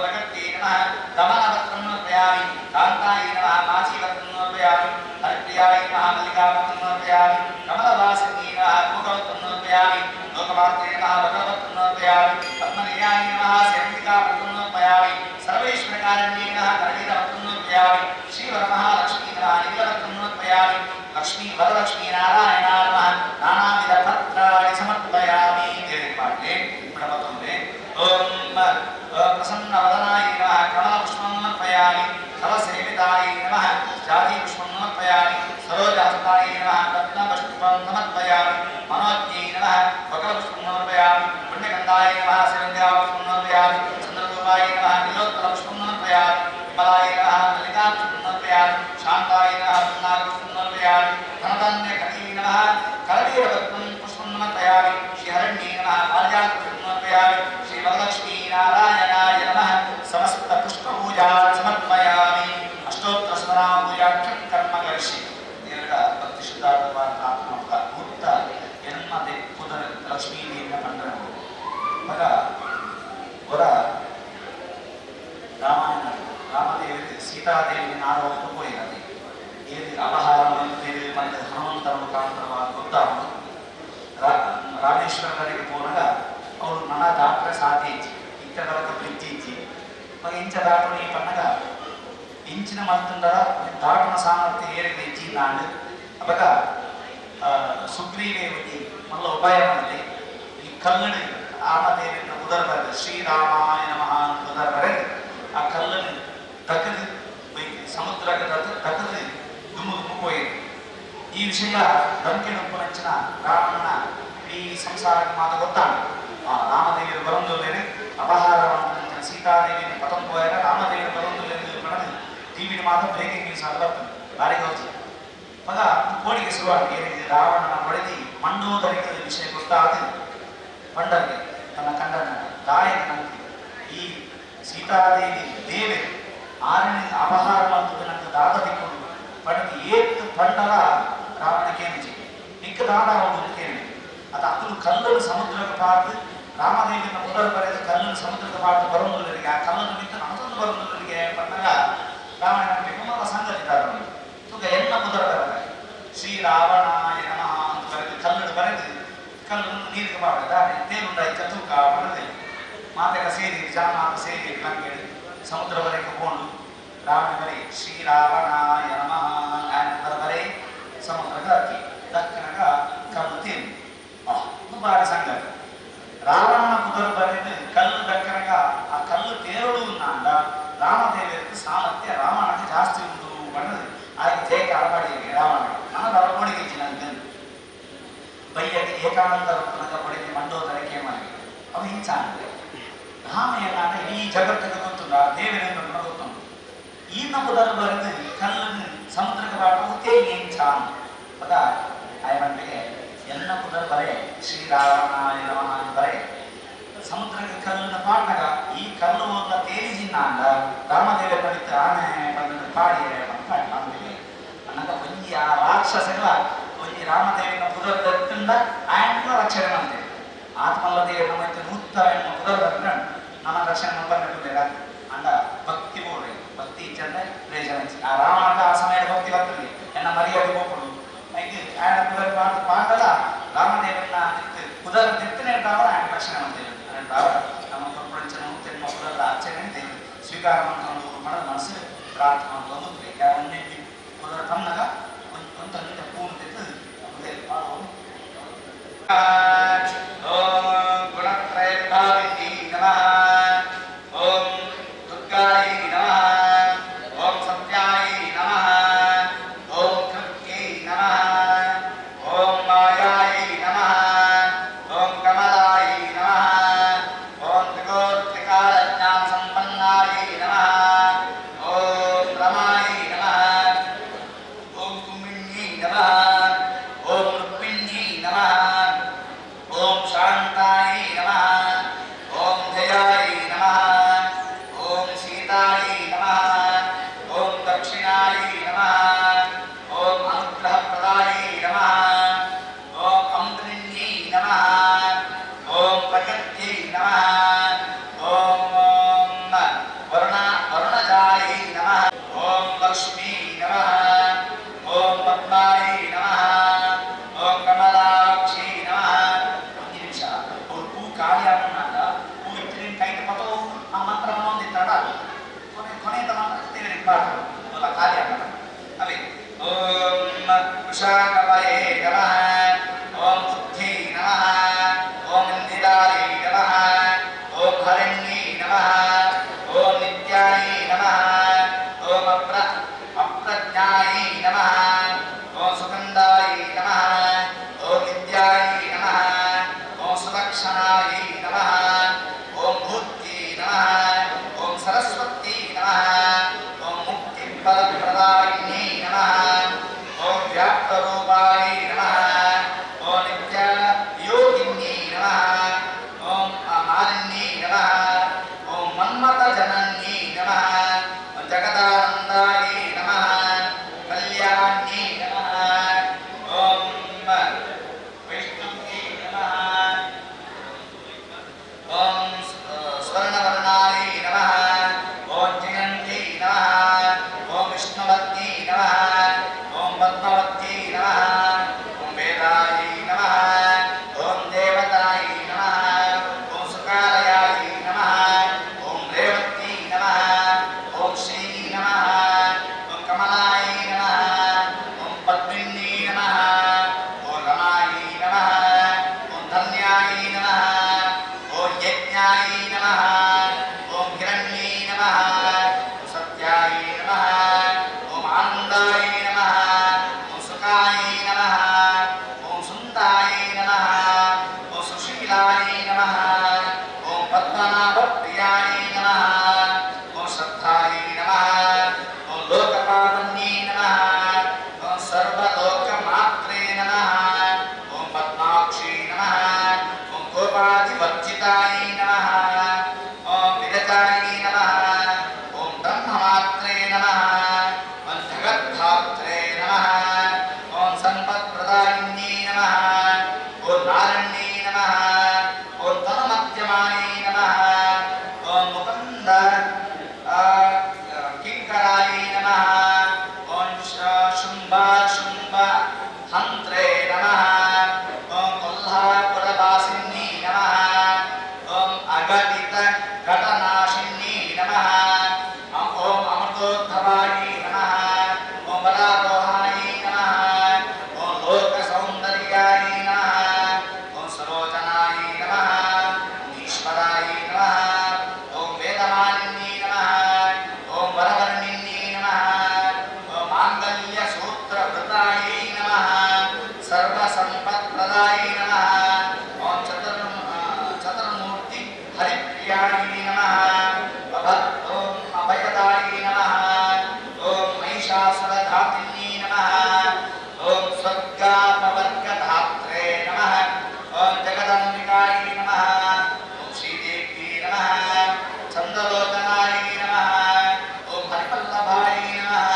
Speaker 1: ಪ್ರಗಟ್ಯೈ ನಮಃ ದಮನಪತ್ರಂ ಸಮರ್ಪಯಾಮಿ ಕಾಂತಾಯ ನಮಃ ಮಾಚೀಪತ್ರಂ ಸಮರ್ಪಯಾಮಿ ಹರಿಪ್ರಿಯಾಯ ನಮಃ ಮಲ್ಲಿಕಾಪತ್ರಂ ಸಮರ್ಪಯಾಮಿ ಕಮಲವಾಸಿನಿ ನಮಃ ಕೂಟಪತ್ರಂ ಸಮರ್ಪಯಾಮಿ ಲೋಕಮಾತ್ರೇ ನಮಃ ಭಗವಪತ್ರಂ ಸಮರ್ಪಯಾಮಿ ಪದ್ಮನಿಲಯಾಯ ನಮಃ ಸೇವಂತಿಕಾಪತ್ರಂ ಸಮರ್ಪಯಾಮಿ ಸರ್ವೇಶ್ವರಕಾರಣ್ಯೇ ನಮಃ ಕರಗೀತಪತ್ರಂ ಸಮರ್ಪಯಾಮಿ ಶ್ರೀವರಮಹಾಲಕ್ಷ್ಮೀ ನಮಃ ನೀಲಪತ್ರಂ ಸಮರ್ಪಯಾಮಿ ಲಕ್ಷ್ಮೀ ವರಲಕ್ಷ್ಮೀ ನಾರಾಯಣ ನಮಃ ನಾನಾವಿಧ ಪತ್ರಾಣಿ ಸಮರ್ಪಯಾಮಿ ದೇವಿ ಪಾಠೆ ಮತ್ತೊಂದೆ ಓಂ ಪ್ರಸನ್ನವದನಾಯ ನಮಃ ಕಮಲಪುಷ್ಪಂ ಸಮರ್ಪಯಾಮಿ ಫಲಸೇವಿತಾಯ ನಮಃ ಜಾತಿಪುಷ್ಪಂ ಸಮರ್ಪಯಾಮಿ ಸರೋಜಹಸ್ತಾಯ ನಮಃ ರತ್ನಪುಷ್ಪಂ ಸಮರ್ಪಯಾಮಿ ಮನೋಜ್ಞೈ ನಮಃ ಬಕಲಪುಷ್ಪಂ ಸಮರ್ಪಯಾಮಿ ಪುಣ್ಯಗಂಧಾಯ ನಮಃ ಸೇವಂತಿಕಾಪುಷ್ಪಂ ಸಮರ್ಪಯಾಮಿ ಚಂದ್ರರೂಪಾಯ ನಮಃ ನೀಲೋತ್ತರಪುಷ್ಪಂ ಸಮರ್ಪಯಾಮಿ ವಿಮಲಾಯ ನಮಃ ಮಲ್ಲಿಕಾಪುಷ್ಪಂ ಸಮರ್ಪಯಾಮಿ ಶಾಂತಾಯ ನಮಃ ಪುನ್ನಾಗಪುಷ್ಪಂ ಸಮರ್ಪಯಾಮಿ ಧನಧಾನ್ಯಕಟೀ ನಮಃ ಕರವೀರಪತ್ರಂ ಪುಷ್ಪಂ ಸಮರ್ಪಯಾಮಿ ಶ್ರೀಹರಣ್ಯೇ ನಮಃ ಪಾರಿಜಾತಪುಷ್ಪಂ ಸಮರ್ಪಯಾಮಿ ಶ್ರೀ ವರಲಕ್ಷ್ಮೀ ನಾರಾಯಣಾಯ ನಮಃ ಸಮಸ್ತ ಪುಷ್ಪಪೂಜಾ ಸಮರ್ಪಯಾಮಿ ಅಷ್ಟೋತ್ತರ ಶತನಾಮ ಪೂಜಾಖ್ಯಂ ಕರ್ಮ ಕರಿಷ್ಯೆ ದೇವರ ಭಕ್ತಿ ಶುದ್ಧಾತ್ಮವಾದ ಆತ್ಮಕ ಮುಕ್ತ ಎನ್ಮದೆ ಪುದರ ಲಕ್ಷ್ಮೀ ದೇವಿಯ ಮಂಡನವು ಮಗ ಹೊರ ರಾಮಾಯಣ ರಾಮದೇವಿ ಸೀತಾದೇವಿ ನಾಡು ಹೋಯಿರದೆ ದೇವಿ ಅಪಹಾರ ದೇವಿ ಬಂದ ಮುಖಾಂತರವಾಗಿ ಗೊತ್ತಾಗುವುದು. ರಾಮೇಶ್ವರಗಳಿಗೆ ಪೋನಾಗ ಅವರು ನನ್ನ ದಾಟ್ರೆ ಸಾಧ್ಯ ಇಚ್ಚಿ ಇಕ್ಕಡಕ ಪ್ರೀತಿ ಇಚ್ಚಿ ಮಗ ಇಂಚ ದಾಟು ಈ ಪನ್ನಗ ಇಂಚಿನ ಮಲ್ತುಂಡರ ದಾಟುನ ಸಾಮರ್ಥ್ಯ ಏರಿದೆ ಇಚ್ಚಿ ನಾಡು ಅವಾಗ ಸುಗ್ರೀವೇವತಿ ಮಲ್ಲ ಉಪಾಯ ಮಾಡಿದೆ ಈ ಕಲ್ಲಡಿ ಆಮದೇವಿನ ಉದರ ಬರೆದು ಶ್ರೀರಾಮಾಯ ನಮಃ ಉದರ ಬರೆದು ಆ ಕಲ್ಲನ್ನು ತಗದು ಸಮುದ್ರಕ್ಕೆ ತಗದು ದುಮ್ಮು ಹೋಯಿತು. ಈ ವಿಷಯ ದಂಕೆ ಉಪ್ಪನಂಚಿನ ರಾವಣನ ಈ ಸಂಸಾರಕ್ಕೆ ಮಾತು ಗೊತ್ತಾಗ ರಾಮದೇವಿಯರು ಬರೊಂದುಲ್ಲೇನೆ ಅಪಹಾರ ಸೀತಾದೇವಿಯನ್ನು ಪತಂಗ ಹೋಯಾಗ ರಾಮದೇವಿಯರು ಬರೊಂದುಲ್ಲೇನೆ ಪಡೆದು ಟಿವಿನ ಮಾತು ಬ್ರೇಕಿಂಗ್ ನ್ಯೂಸ್ ಆಗಿ ಬರ್ತದೆ ಬಾರಿಗೆ ಹೋಗಿ ಮಗ ಕೋಡಿಗೆ ಶುರುವಾಗಿ ಏನಿದೆ ರಾವಣನ ಹೊಡೆದಿ ಮಂಡೋದರಿಕ ವಿಷಯ ಗೊತ್ತಾದ ಪಂಡರಿಗೆ ತನ್ನ ಕಂಡನ ತಾಯಿಯ ನಂಬಿಕೆ ಈ ಸೀತಾದೇವಿ ದೇವಿ ಆರನೇ ಅಪಹಾರ ಮತ್ತು ನನಗೆ ದಾದ ತಿಕ್ಕೊಂಡು ಪಡೆದು ಏತ್ತು ಪಂಡಲ ರಾವಣಕ್ಕೆ ಏನಿದೆ ನಿಕ್ಕ ದಾದ ಅವನು ಕೇಳಿ ಅದು ಅಕ್ಕಲು ಕಲ್ಲನ್ನು ಸಮುದ್ರಕ್ಕೆ ಪಾರ್ದು ರಾಮದೇವಿನ ಉದರ ಬರೆದು ಕಲ್ಲನ್ನು ಸಮುದ್ರಕ್ಕೆ ಪಾರ್ದು ಬರೋದರಿಗೆ ಆ ಕಲ್ಲನ್ನು ಬಿದ್ದು ನಮಗೊಂದು ಬರೋದರಿಗೆ ಬಂದಾಗ ರಾವಣ ಬೆಂಬಲ ಸಂಗತಿದ್ದಾರೆ ತುಗ ಎನ್ನ ಉದರ ಬರದ ಶ್ರೀರಾವಣಾಯ ನಮಃ ಅಂತ ಬರೆದು ಕಲ್ಲನ್ನು ಬರೆದು ಕಲ್ಲನ್ನು ನೀರಿಗೆ ಮಾಡಿದ ತೇಲುಂಡಾಯಿ ಚತುರ್ಕ ಬರದೆ ಮಾತೆಲ್ಲ ಸೇರಿ ಜನ ಸೇರಿ ನಂಗೆ ಸಮುದ್ರವರೆಗೆ ಹೋಕೊಂಡು ರಾವಣ ಬರೆ ಶ್ರೀರಾವಣಾಯ ನಮಃ ಉದರ ಬರೆ ಸಮುದ್ರದ ಅಕ್ಕಿ ದಕ್ಕನಗ ಕಲ್ಲು ತೇಲಿ ಬಾರಿ ಸಂಗತಿ ರಾವಣನ ಉದರ ಬರೆದು ಕಲ್ಲು ದಕ್ಕನಗ ಆ ಕಲ್ಲು ತೇರಳು ನಾಂಡ ರಾಮದೇವಿಯರಿಗೆ ಸಾಮರ್ಥ್ಯ ರಾಮನಿಗೆ ಜಾಸ್ತಿ ಉಂಟು ಬಣ್ಣದು ಆಗ ಜಯಕ ಅಳಬಡಿ ರಾವಣ ನಾನು ಅಳಬಡಿಗೆ ನಂಗೆ ಬೈಯಗೆ ಏಕಾನಂದ ರೂಪನಗ ಬಡಿಗೆ ಮಂಡೋದರಕ್ಕೆ ಮಾಡಿ ಅವು ಹಿಂಚ ಅಂದ್ರೆ ರಾಮಯ್ಯನಾಗ ಈ ಜಗತ್ತಿಗೆ ಗೊತ್ತುಂಡ ದೇವರಿಂದ ಗೊತ್ತುಂಟು ಈ ನಮ್ಮದರ ಬರೆದು ಕಲ್ಲನ್ನು ಸಮುದ್ರಕ್ಕೆ ಬಾಟುವುದೇ ಹಿಂಚ ಪದ ಆಯಮಂಟಿಗೆ ಎಲ್ಲ ಪುದರ್ ಬರೆ ಶ್ರೀರಾವಣಾಯ ನಮಃ ಬರೆ ಸಮುದ್ರಕ್ಕೆ ಕಲ್ಲನ್ನು ಪಾಟ್ನಾಗ ಈ ಕಲ್ಲು ಹೋದ ತೇಲಿಜಿನ್ನ ಅಂದ ರಾಮದೇವ ಪಡಿತ ಆನೆ ಬಂದ ಪಾಡಿ ಬಂದಿದೆ ಅನ್ನಗ ಒಂಜಿ ಆ ರಾಕ್ಷಸಗಳ ಒಂಜಿ ರಾಮದೇವಿನ ಪುದರ್ ದತ್ತಂಡ ಆಯನ ರಕ್ಷಣೆ ಮಾಡ್ತೇವೆ ಆತ್ಮಲ್ಲದೇವ ನಮ್ಮ ನೂತ್ತ ಪುದರ್ ದತ್ತ ನಮ್ಮ ರಕ್ಷಣೆ ನಂಬರ್ ಅಂಡ ಭಕ್ತಿ ಬೋರ್ಡ್ ಭಕ್ತಿ ಚಂದ ರೇಜನ ಆ ರಾವಣ ಆ ಸಮಯದ ಭಕ್ತಿ ಬರ್ತದೆ ಎನ್ನ ಮರ್ಯಾದೆ ಹೋಗ್ಬಿಡು ఆయన కుదర పాటల రామదేవన్న కుదర తెత్తనే రావడం ఆయన రక్షణ మంత్రి అని రావడం ನಮ್ಮ ಪ್ರಪಂಚನ ತೆಮ್ಮ ಕುದರ ಆಚರಣೆ ಸ್ವೀಕಾರ ಮಾಡ್ಕೊಂಡು మన మనసు ಪ್ರಾರ್ಥನೆ ಬಂದು ಯಾವನ್ನೇ ಕುದರ ತಮ್ಮಗ ಒಂದು ತಂದೆ ಪೂರ್ಣ ತೆತ್ತು ಅದೇ ಮಾಡೋದು ಓಂ ಗುಣತ್ರಯತಾವಿತಿ ನಮಃ ಓಂ ದುರ್ಗಾಯಿ ನಮಃ ಓಂ ಸತ್ಯಾಯಿ ನಮಃ ಓಂ ಕೃತ್ಯೈ ನಮಃ ಓಂ ಮಾಯಾಯಿ ನಮಃ ಓಂ ಕಮಲಾಯಿ ನಮಃ ಓಂ ತ್ರಿಗೋತ್ರಿಕಾಲ ಜ್ಞಾನ ಸಂಪನ್ನಾಯಿ ನಮಃ ಓಂ ರಮಾಯಿ ನಮಃ ಓಂ ಕುಮಿನ್ಯೈ ನಮಃ ಓಂ ರುಕ್ಮಿಣ್ಯೈ ನಮಃ ಓಂ ಶಾಂತಾಯಿ ನಮಃ ಓಂ ಜಯಾಯಿ ನಮಃ ಓಂ ಸೀತಾಯಿ ನಮಃ ಓಂ ದಕ್ಷಿಣಾಯಿ ನಮಃ ಓಂ ಅನುಗ್ರಹ ಪ್ರದಾಯಿ ನಮಃ ಓಂ ಅಮೃತನ್ಯೈ ನಮಃ ಓಂ ಪ್ರಕೃತ್ಯೈ ನಮಃ ಓಂ ವರುಣಜಾಯಿ ನಮಃ ಓಂ ಲಕ್ಷ್ಮೀ ನಮಃ ಓಂ ಪದ್ಮಾಯಿ ನಮಃ ಓಂ ಕಮಲಾಕ್ಷಿ ನಮಃ ಒಂದು ನಿಮಿಷ ಅವ್ರು ಹೂ ಖಾಲಿ ಆಗುವಾಗ ಹೂ ಇಟ್ಟಿನ ಕೈಗೆ ಪದೋ ಆ ಮಂತ್ರ ಒಂದಿತ್ತಾಡ ಕೊನೆಯ ಮಂತ್ರ ದೇವರಿಗೆ ಪಾಠ ಅಲ್ಲ ಖಾಲಿ ಆಗಲ್ಲ ಅವೇ ಓಂ ಕುಶಾಕವಯೇ ನಮಃ ಓಂ ಬುದ್ಧಿ ನಮಃ ಓಂ ಇಂದಿರಾಯೇ ನಮಃ ಓಂ ಹರಣ್ಯೇ ನಮಃ ಓಂ ನಿತ್ಯಾಯೇ ನಮಃ ಓಂ ಅಪ್ರಜ್ಞಾಯೇ ನಮಃ ಓಂ ಸುಗಂಧಾಯೇ ನಮಃ ಓಂ ನಿತ್ಯಾಯೇ ನಮಃ ಓಂ ಸುಲಕ್ಷಣಾಯೇ ನಮಃ ಓಂ ಭೂತ್ಯೈ ನಮಃ ಓಂ ಸರಸ್ವತ್ಯೈ ನಮಃ ಓಂ ಮುಕ್ತಿ ಫಲಪ್ರದಾಯಿನೇ ನಮಃ ಓಂ ವ್ಯಾಪ್ತರೂಪಾಯೇ ನಮಃ ಓಂ ನಿತ್ಯ ಯೋಗಿನ್ಯೈ ನಮಃ ಓಂ ಮಾಲಿನ್ಯೈ ನಮಃ ಓಂ ಮನ್ಮಥ ಜನನ್ಯೈ ನಮಃ ಓಂ ಜಗದಾನಂದಾಯೇ ನಮಃ ಕಲ್ಯಾಣ್ಯೈ ನಮಃ ಓಂ ವೈಷ್ಣವ್ಯೈ ನಮಃ ಓಂ ಸ್ವರ್ಣವರ್ಣಾಯೇ ನಮಃ ಓಂ ಜಯಂತ್ಯೈ ನಮಃ ಓಂ ವಿಷ್ಣುವತ್ಯೈ ನಮಃ ಓಂ ಪದ್ಮವತ್ಯೈ ನಮಃ ಓಂ शुम्भ हन्त्रे नमः ॐ कोल्हापुरवासिन्यै नमः ॐ अघटित घटनाशिन्यै नमः ॐ अमृतोद्भवायै नमः ॐ वरारोहायै नमः ॐ लोकसौन्दर्यायै नमः ॐ सरोजनायै नमः ॐ ईश्वरायै नमः ॐ वेदमालिन्यै नमः ॐ वरवर्णिन्यै नमः ॐ माङ्गल्यसूत्रभृतायै नमः सर्वसम्पत्प्रदायै नमः ॐ चतुर्मूर्ति हरिप्रियायै नमः ॐ अभयदायै नमः ॐ महिषासुरधात्रिण्यै नमः ॐ स्वर्गापवर्गधात्रे नमः ॐ जगदम्बिकायै नमः ॐ श्रीदेव्यै नमः चन्द्रलोचनायै नमः ॐ हरिवल्लभायै नमः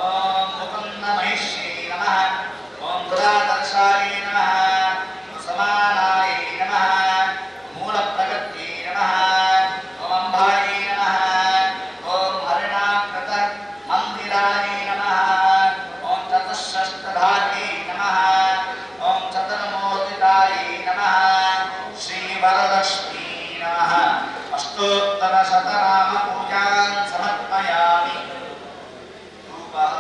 Speaker 1: ॐ मुकुन्दमहिष्यै नमः ॐ दुरादर्शायै नमः समानायै नमः मूलप्रकृत्यै नमः ॐ अम्बायै नमः ॐ हरिणाकृत मन्दिरायै नमः ॐ चतुष्षष्टधायै नमः ॐ चतुर्मूर्तिदायै नमः श्रीवरलक्ष्मी नमः अष्टोत्तरशतनामपूजां समर्पयामि धूपः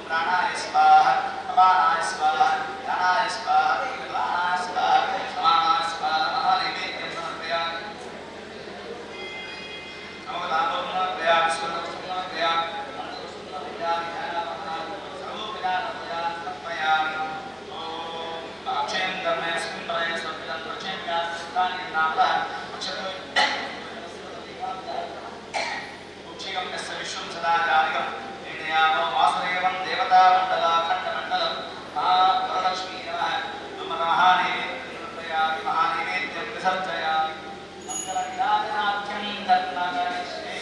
Speaker 1: प्राणाय स्वाहा अपानाय स्वाहा ध्यानाय स्वाहा विलानाय स्वाहा समानाय स्वाहा महानैवेद्यं समर्पयामि नवदानं समर्पयामि सुवर्णं समर्पयामि मन्त्रं समर्पयामि ध्यानावधानं सर्वोपचारं समर्पयामि ॐ अक्षयं कर्मे स्मरणे स्वपितं प्रचेम्या तानि नामः अक्षतो उक्षिकं यस्य विश्वं सदा जालिकं ेनयामो वासुदेवं देवतामण्डलाखण्डमण्डलं महावरलक्ष्मी नमः मम महानैवेद्यं विसर्जयामि मङ्गलविराजनाख्यं धर्मकरिष्ये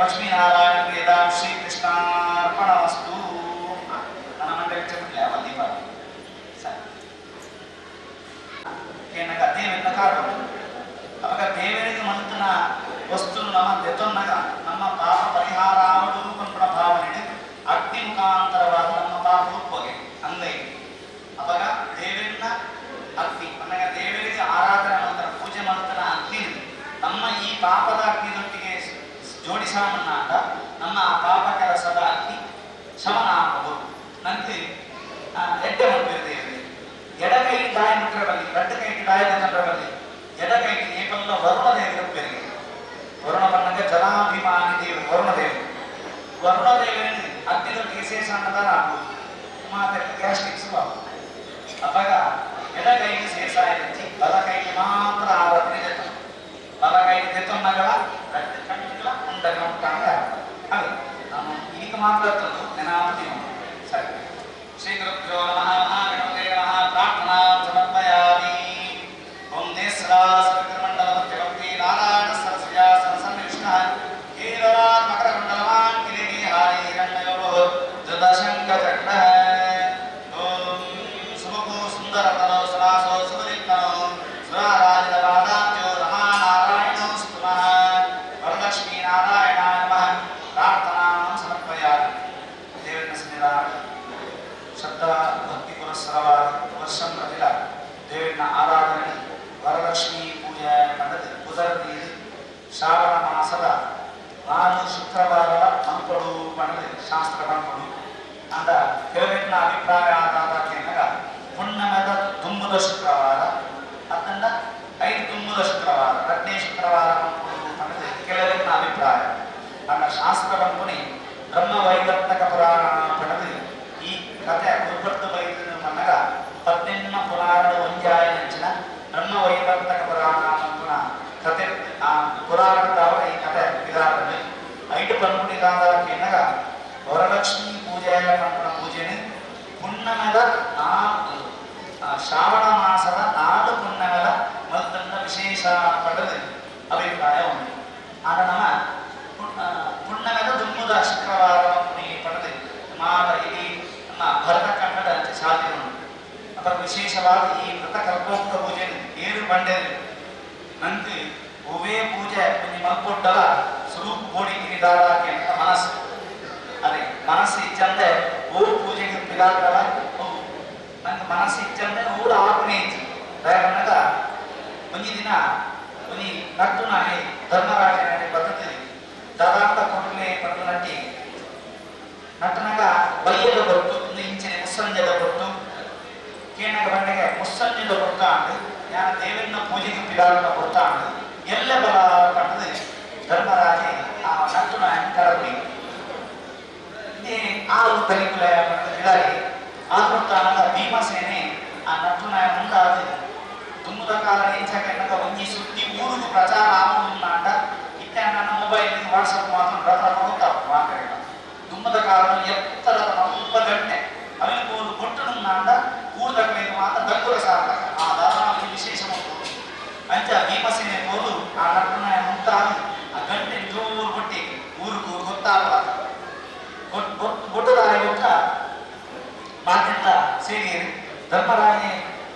Speaker 1: लक्ष्मीनारायण वेदां श्रीकृष्णार्पणमस्तु ನನ್ನ ಮಂಡಳಿ ಚಪ್ಪಲಿ ಯಾವ ದೀಪ ಸರಿ ಏನಕ ದೇವನ ಕಾರಣ ಅವಾಗ ದೇವರಿಗೆ ಮಂತನ ವಸ್ತುನು ನಮ್ಮ ದೆತೊನ್ನಗ ನಮ್ಮ ಪಾಪ ಪರಿಹಾರ ಆವಡು ಪಂಪಣ ಭಾವನೆ ಅಗ್ನಿ ಮುಖಾಂತರವಾದ ನಮ್ಮ ಪಾಪ ಉಪ್ಪಗೆ ಅಂಗೈ ಅವಾಗ ದೇವರನ್ನ ಅಗ್ನಿ ಅನ್ನಗ ದೇವರಿಗೆ ಆರಾಧನೆ ಮಾಡ್ತಾರ ಪೂಜೆ ಮಾಡ್ತಾರ ಅಗ್ನಿ ನಮ್ಮ ಈ ಪಾಪದ ಅಗ್ನಿದೊಟ್ಟಿಗೆ ಜೋಡಿಸಾಮನ್ನಾಗ ನಮ್ಮ ಆ ಪಾಪ ಕೆಲಸದ ಅಗ್ನಿ ಶಮನ ಆಗಬಹುದು ನಂತರ ಎಡ್ಡೆ ಮಾಡ್ತಿರ್ತೇವೆ ಎಡಗೈ ದಾಯ ಮುಟ್ರೆ ಬಲ್ಲಿ ಗಡ್ಡ ಕೈಗೆ ದಾಯದ ಕಂಡ್ರೆ ಬಲ್ಲಿ ಎಡಗೈಗೆ ಏಕಲ್ಲ ವರುಣ ದೇವರ ಪೇರಿಗೆ ವರುಣ ಬಣ್ಣಗೆ ಜಲಾಭಿಮಾನಿ ದೇವರು ವರುಣ ದೇವರನ್ನು ಅಗ್ನಿದೊಟ್ಟಿಗೆ ವಿಶೇಷ ಅನ್ನದಾನ ಆಗ್ಬೋದು ಮಾತ್ರ ಗ್ಯಾಸ್ಟ್ರಿಕ್ಸ್ ಅವಾಗ ಎಡಗೈಗೆ ಶೇಷ ಹೆಚ್ಚಿ ಬಲಗೈಗೆ ಮಾತ್ರ ಆರಾಧನೆ ದೇತ ಬಲಗೈಗೆ ದೇತೊನ್ನಗಳ ಗಡ್ಡ ಕಣ್ಣಿಗಳ ಉಂಡಗ ಉಂಟಾಗ ಅದು ನಾನು ಈಗ ಮಾತ್ರ ತಂದು ನೆನಾಮತಿ ಸರಿ ಶ್ರೀ ಗುರುಭ್ಯೋ ನಮಃ ಗಣಪತೆ ನಮಃ ಪ್ರಾರ್ಥನಾ ಸಮರ್ಪಯಾಮಿ ಓಂ ನೇಸ್ರಾ ಸರ್ಕಮಂಡಲ ಮಧ್ಯಭಕ್ತಿ ನಾರಾಯಣ ಸರಸ್ವಯ ಸರಸನ್ನಿಷ್ಠ ಕೇರಳಾನ್ ಮಕರಕುಂಡಲವಾನ್ ಕಿಲಿಗೆ ಹಾರಿ ಹಿರಣ್ಯಯೋಃ ಜದಶಂಕ ಚಕ್ರ ಓಂ ಸುಮುಖೋ ಸುಂದರತನೋ ಸರಾಸೋ ಸುಮಲಿಕ್ತನೋ ಸುರಾರಾಜಿತ ಪಾದಾಬ್ಜೋ ರಮಾ ನಾರಾಯಣೋ ಸ್ತುಮಃ ವರಲಕ್ಷ್ಮೀ ನಾರಾಯಣಾಯ ನಮಃ ಪ್ರಾರ್ಥನಾ ಸಮರ್ಪಯಾಮಿ ದೇವರ ಸನ್ನಿಧಾನ ಶ್ರದ್ಧಾ ಭಕ್ತಿ ಪುರಸ್ಸರವಾದ ವರ್ಷಂ ಪ್ರತಿಲ ದೇವನ ಆರಾಧನೆ ವರಲಕ್ಷ್ಮೀ ಪೂಜೆ ಪಡೆದು ಕುದರದಲ್ಲಿ ಶ್ರಾವಣ ಮಾಸದ 4 ಶುಕ್ರವಾರದ ಮಂತ್ರಗಳು ಪಡೆದು ಶಾಸ್ತ್ರ ಬಂಗಳು ಅಂದ ಕೆಲವಿನ ಅಭಿಪ್ರಾಯ ಆಧಾರಕ್ಕೆ ಹುಣ್ಣಿಮೆದ ತುಂಬುದ ಶುಕ್ರವಾರ ಅದನ್ನ 5 ತುಂಬುದ ಶುಕ್ರವಾರ 10ನೇ ಶುಕ್ರವಾರ ಮಂತ್ರಗಳು ಪಡೆದು ಕೆಲವಿನ ಅಭಿಪ್ರಾಯ ಅಂದ ಶಾಸ್ತ್ರ ಬಂಗುನಿ ಬ್ರಹ್ಮ ವೈವರ್ತಕ ಪುರಾಣ ಪಡೆದು ಈ ಕಥೆ ಉತ್ಪತ್ತ ಬೈದ ಮನಗ 18ನ ಪುರಾಣದ ಒಂಜಾಯ ನೆಂಚಿನ ಬ್ರಹ್ಮ ವೈವರ್ತಕ ಪುರಾಣ ಮಂತ್ರ ಕಥೆ ಆ ಪುರಾಣದ ಈ ಕಥೆ ಇದಾದಲ್ಲಿ 5 ಪನ್ಮುಡಿಗಾದ ವರಲಕ್ಷ್ಮೀ ಪೂಜೆ ಮಂತ್ರ ಪೂಜೆನೆ ಪುಣ್ಯಮದ 4 ಶ್ರಾವಣ ಮಾಸದ 4 ಪುಣ್ಯಮದ ಮತ್ತೊಂದು ವಿಶೇಷ ಪಡೆದು ಅಭಿಪ್ರಾಯ ಉಂಟು ಆಗ ನಮ್ಮ ಪುಣ್ಯಮದ ದುಮ್ಮುದ ಶುಕ್ರವಾರ ಪಡೆದು ಮಾದ ಇಲ್ಲಿ ನಮ್ಮ ಭರತ ಕನ್ನಡ ಸಾಧ್ಯ ಉಂಟು ಅದರ ವಿಶೇಷವಾದ ಈ ವ್ರತ ಕಲ್ಪೋಕ್ತ ಪೂಜೆ 7 ಬಂಡೆ ನಂತರ ಒವೇ ಪೂಜೆ ಮಲ್ಕೊಟ್ಟಲ್ಲ ಸ್ವರೂಪ ಬೋಡಿಗೆ ದಾರಾಕೆ ಅಂತ ಮನಸ್ಸು ಅದೇ ಮನಸ್ಸು ಇಚ್ಚಂದೆ ಓ ಪೂಜೆಗೆ ಪಿದಾಕಲ್ಲ ನಂಗೆ ಮನಸ್ಸು ಇಚ್ಚಂದೆ ಊರ ಆಪಣೆ ಇಚ್ಚಿ ದಯಗಣ್ಣಗ ಒಂಜಿ ದಿನ ಒಂಜಿ ನಟ್ಟು ನಾಯಿ ಧರ್ಮರಾಜ ಪದ್ಧತಿ ದದಾಂತ ಕೊಡಲೆ ಪಡೆದು ನಟ್ಟನಾಗ ಬೈಯದ ಕೊಟ್ಟು ಇಂಚಿನ ಮುಸ್ಸಂಜದ ಕೊಟ್ಟು ಕೇನಾಗ ಬಂಡೆಗೆ ಮುಸ್ಸಂಜದ ಕೊಟ್ಟಾಂಡು ಯಾನ ದೇವರನ್ನ ಪೂಜೆಗೆ ಪಿದಾಕ ಕೊಟ್ಟಾಂಡು ಎಲ್ಲ ಬಲ ಪಡೆದು ಧರ್ಮರಾಜ ಆ ನಟ್ಟು ನಾಯನ ಕರಡಿ ಆರು ತರಿಕುಲ ಪಿದಾರಿ ಆ ಕೊಟ್ಟಾಗ ಭೀಮಸೇನೆ ಆ ನಟ್ಟು ನಾಯ ಮುಂದಾದ ತುಂಬದ ಕಾಲ ಎಂಚಾಕ ಒಂಜಿ ಸುದ್ದಿ ಊರಿಗೆ ಪ್ರಚಾರ ಆಗುವುದಾಂಡ ಇತ್ತ ನನ್ನ ಮೊಬೈಲ್ ವಾಟ್ಸಪ್ ಮಾತ್ರ ಮಾತಾಡಿದ ತುಂಬದ ಕಾಲ ಎತ್ತರದ 30 ಗಂಟೆ ಅವನಿಗೆ ಒಂದು ಕೊಟ್ಟು ನಾಂಡ ಊರದ ಕಡೆಗೆ ಮಾತ್ರ ದಕ್ಕುರ ಸಾಕ ಆ ದಾದ ವಿಶೇಷ ಅಂಚ ಭೀಮಸೇನೆ ಹೋದು ಆ ನಟ್ಟನ ಮುಂತಾಗಿ ಆ ಗಂಟೆ ಜೋರು ಕೊಟ್ಟಿ ಊರಿಗೂ ಗೊತ್ತಾಗಲ್ಲ ಗೊಟ್ಟದಾಯ ಗೊತ್ತ ಮಾತಿಂದ ಸೇರಿ ಧರ್ಮರಾಯ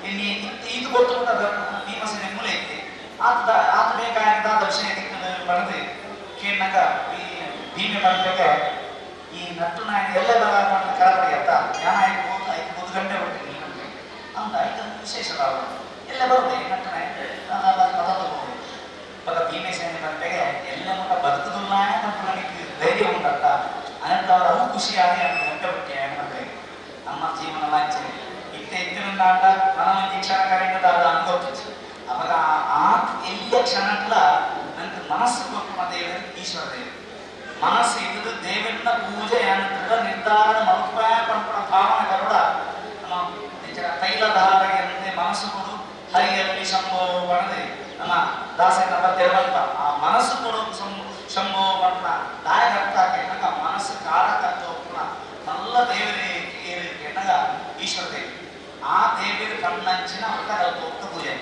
Speaker 1: ಇಲ್ಲಿ ಇದು ಗೊತ್ತು ಭೀಮಸೇನೆ ಮೂಲೆ ಐತೆ ಆತ ಬೇಕಾದ ವಿಷಯ ಬರೆದು ಕೇಳಿನಾಗ ಈ ಭೀಮೆ ಬಂದಾಗ ಈ ನಟ್ಟು ನಾಯನ ಎಲ್ಲ ಬಲ ಕಾಲಡಿ ಅಂತ ಜ್ಞಾನ 5 ಗಂಟೆ ಹೊರಟಿನಿ ಅಂದ 5 ವಿಶೇಷದ ಎಲ್ಲ ಬರುತ್ತೆ ನಟ್ಟು ನಾಯನ ಪದಬಹುದು ಪದ ಭೀಮೇಸೇನೆ ಬಂದಾಗ ಎಲ್ಲ ಮುಟ್ಟ ಬದುಕುದಿಲ್ಲ ಮತ್ತು ನನಗೆ ಧೈರ್ಯ ಉಂಟಂತ ಅನಂತವರ ಅವು ಖುಷಿಯಾಗಿ ಅಂತ ಗಂಟೆ ಬಿಟ್ಟೆ ಅಂದ್ರೆ ನಮ್ಮ ಜೀವನ ಲಾಂಛನೆ ಇತ್ತಿನಿಂದ ಮನಮಂದಿ ಕ್ಷಣಗಳಿಂದ ಅದು ಅನುಭವಿಸಿ ಅವಾಗ ಆ ಎಲ್ಲ ಕ್ಷಣಗಳ ನನಗೆ ಮನಸ್ಸು ಕೊಟ್ಟು ದೇವರು ಈಶ್ವರ ದೇವರು ಮನಸ್ಸು ಇದ್ದು ದೇವರನ್ನ ಪೂಜೆ ದೃಢ ನಿರ್ಧಾರ ಮರುಪಾಯ ಪಂಪಣ ಭಾವನೆ ಬರೋಡ ನಮ್ಮ ತೈಲಧಾರೆಯಂತೆ ಮನಸ್ಸು ಕೊಡು ಹರಿಯಲ್ಲಿ ಶಂಭೋ ಬಣದೆ ನಮ್ಮ ದಾಸನ ತೆರವಂತ ಆ ಮನಸ್ಸು ಕೊಡು ಶಂಭೋ ಬಣ್ಣ ದಾಯಕರ್ತಾಕೆ ಎನ್ನಗ ಮನಸ್ಸು ಕಾರಕತ್ವ ನಲ್ಲ ದೇವರೇ ಎನ್ನಗ ಈಶ್ವರ ದೇವಿ ಆ ದೇವಿಯ ಕಣ್ಣಂಚಿನ ವ್ರತಕಲ್ಪೋಕ್ತ ಪೂಜೆ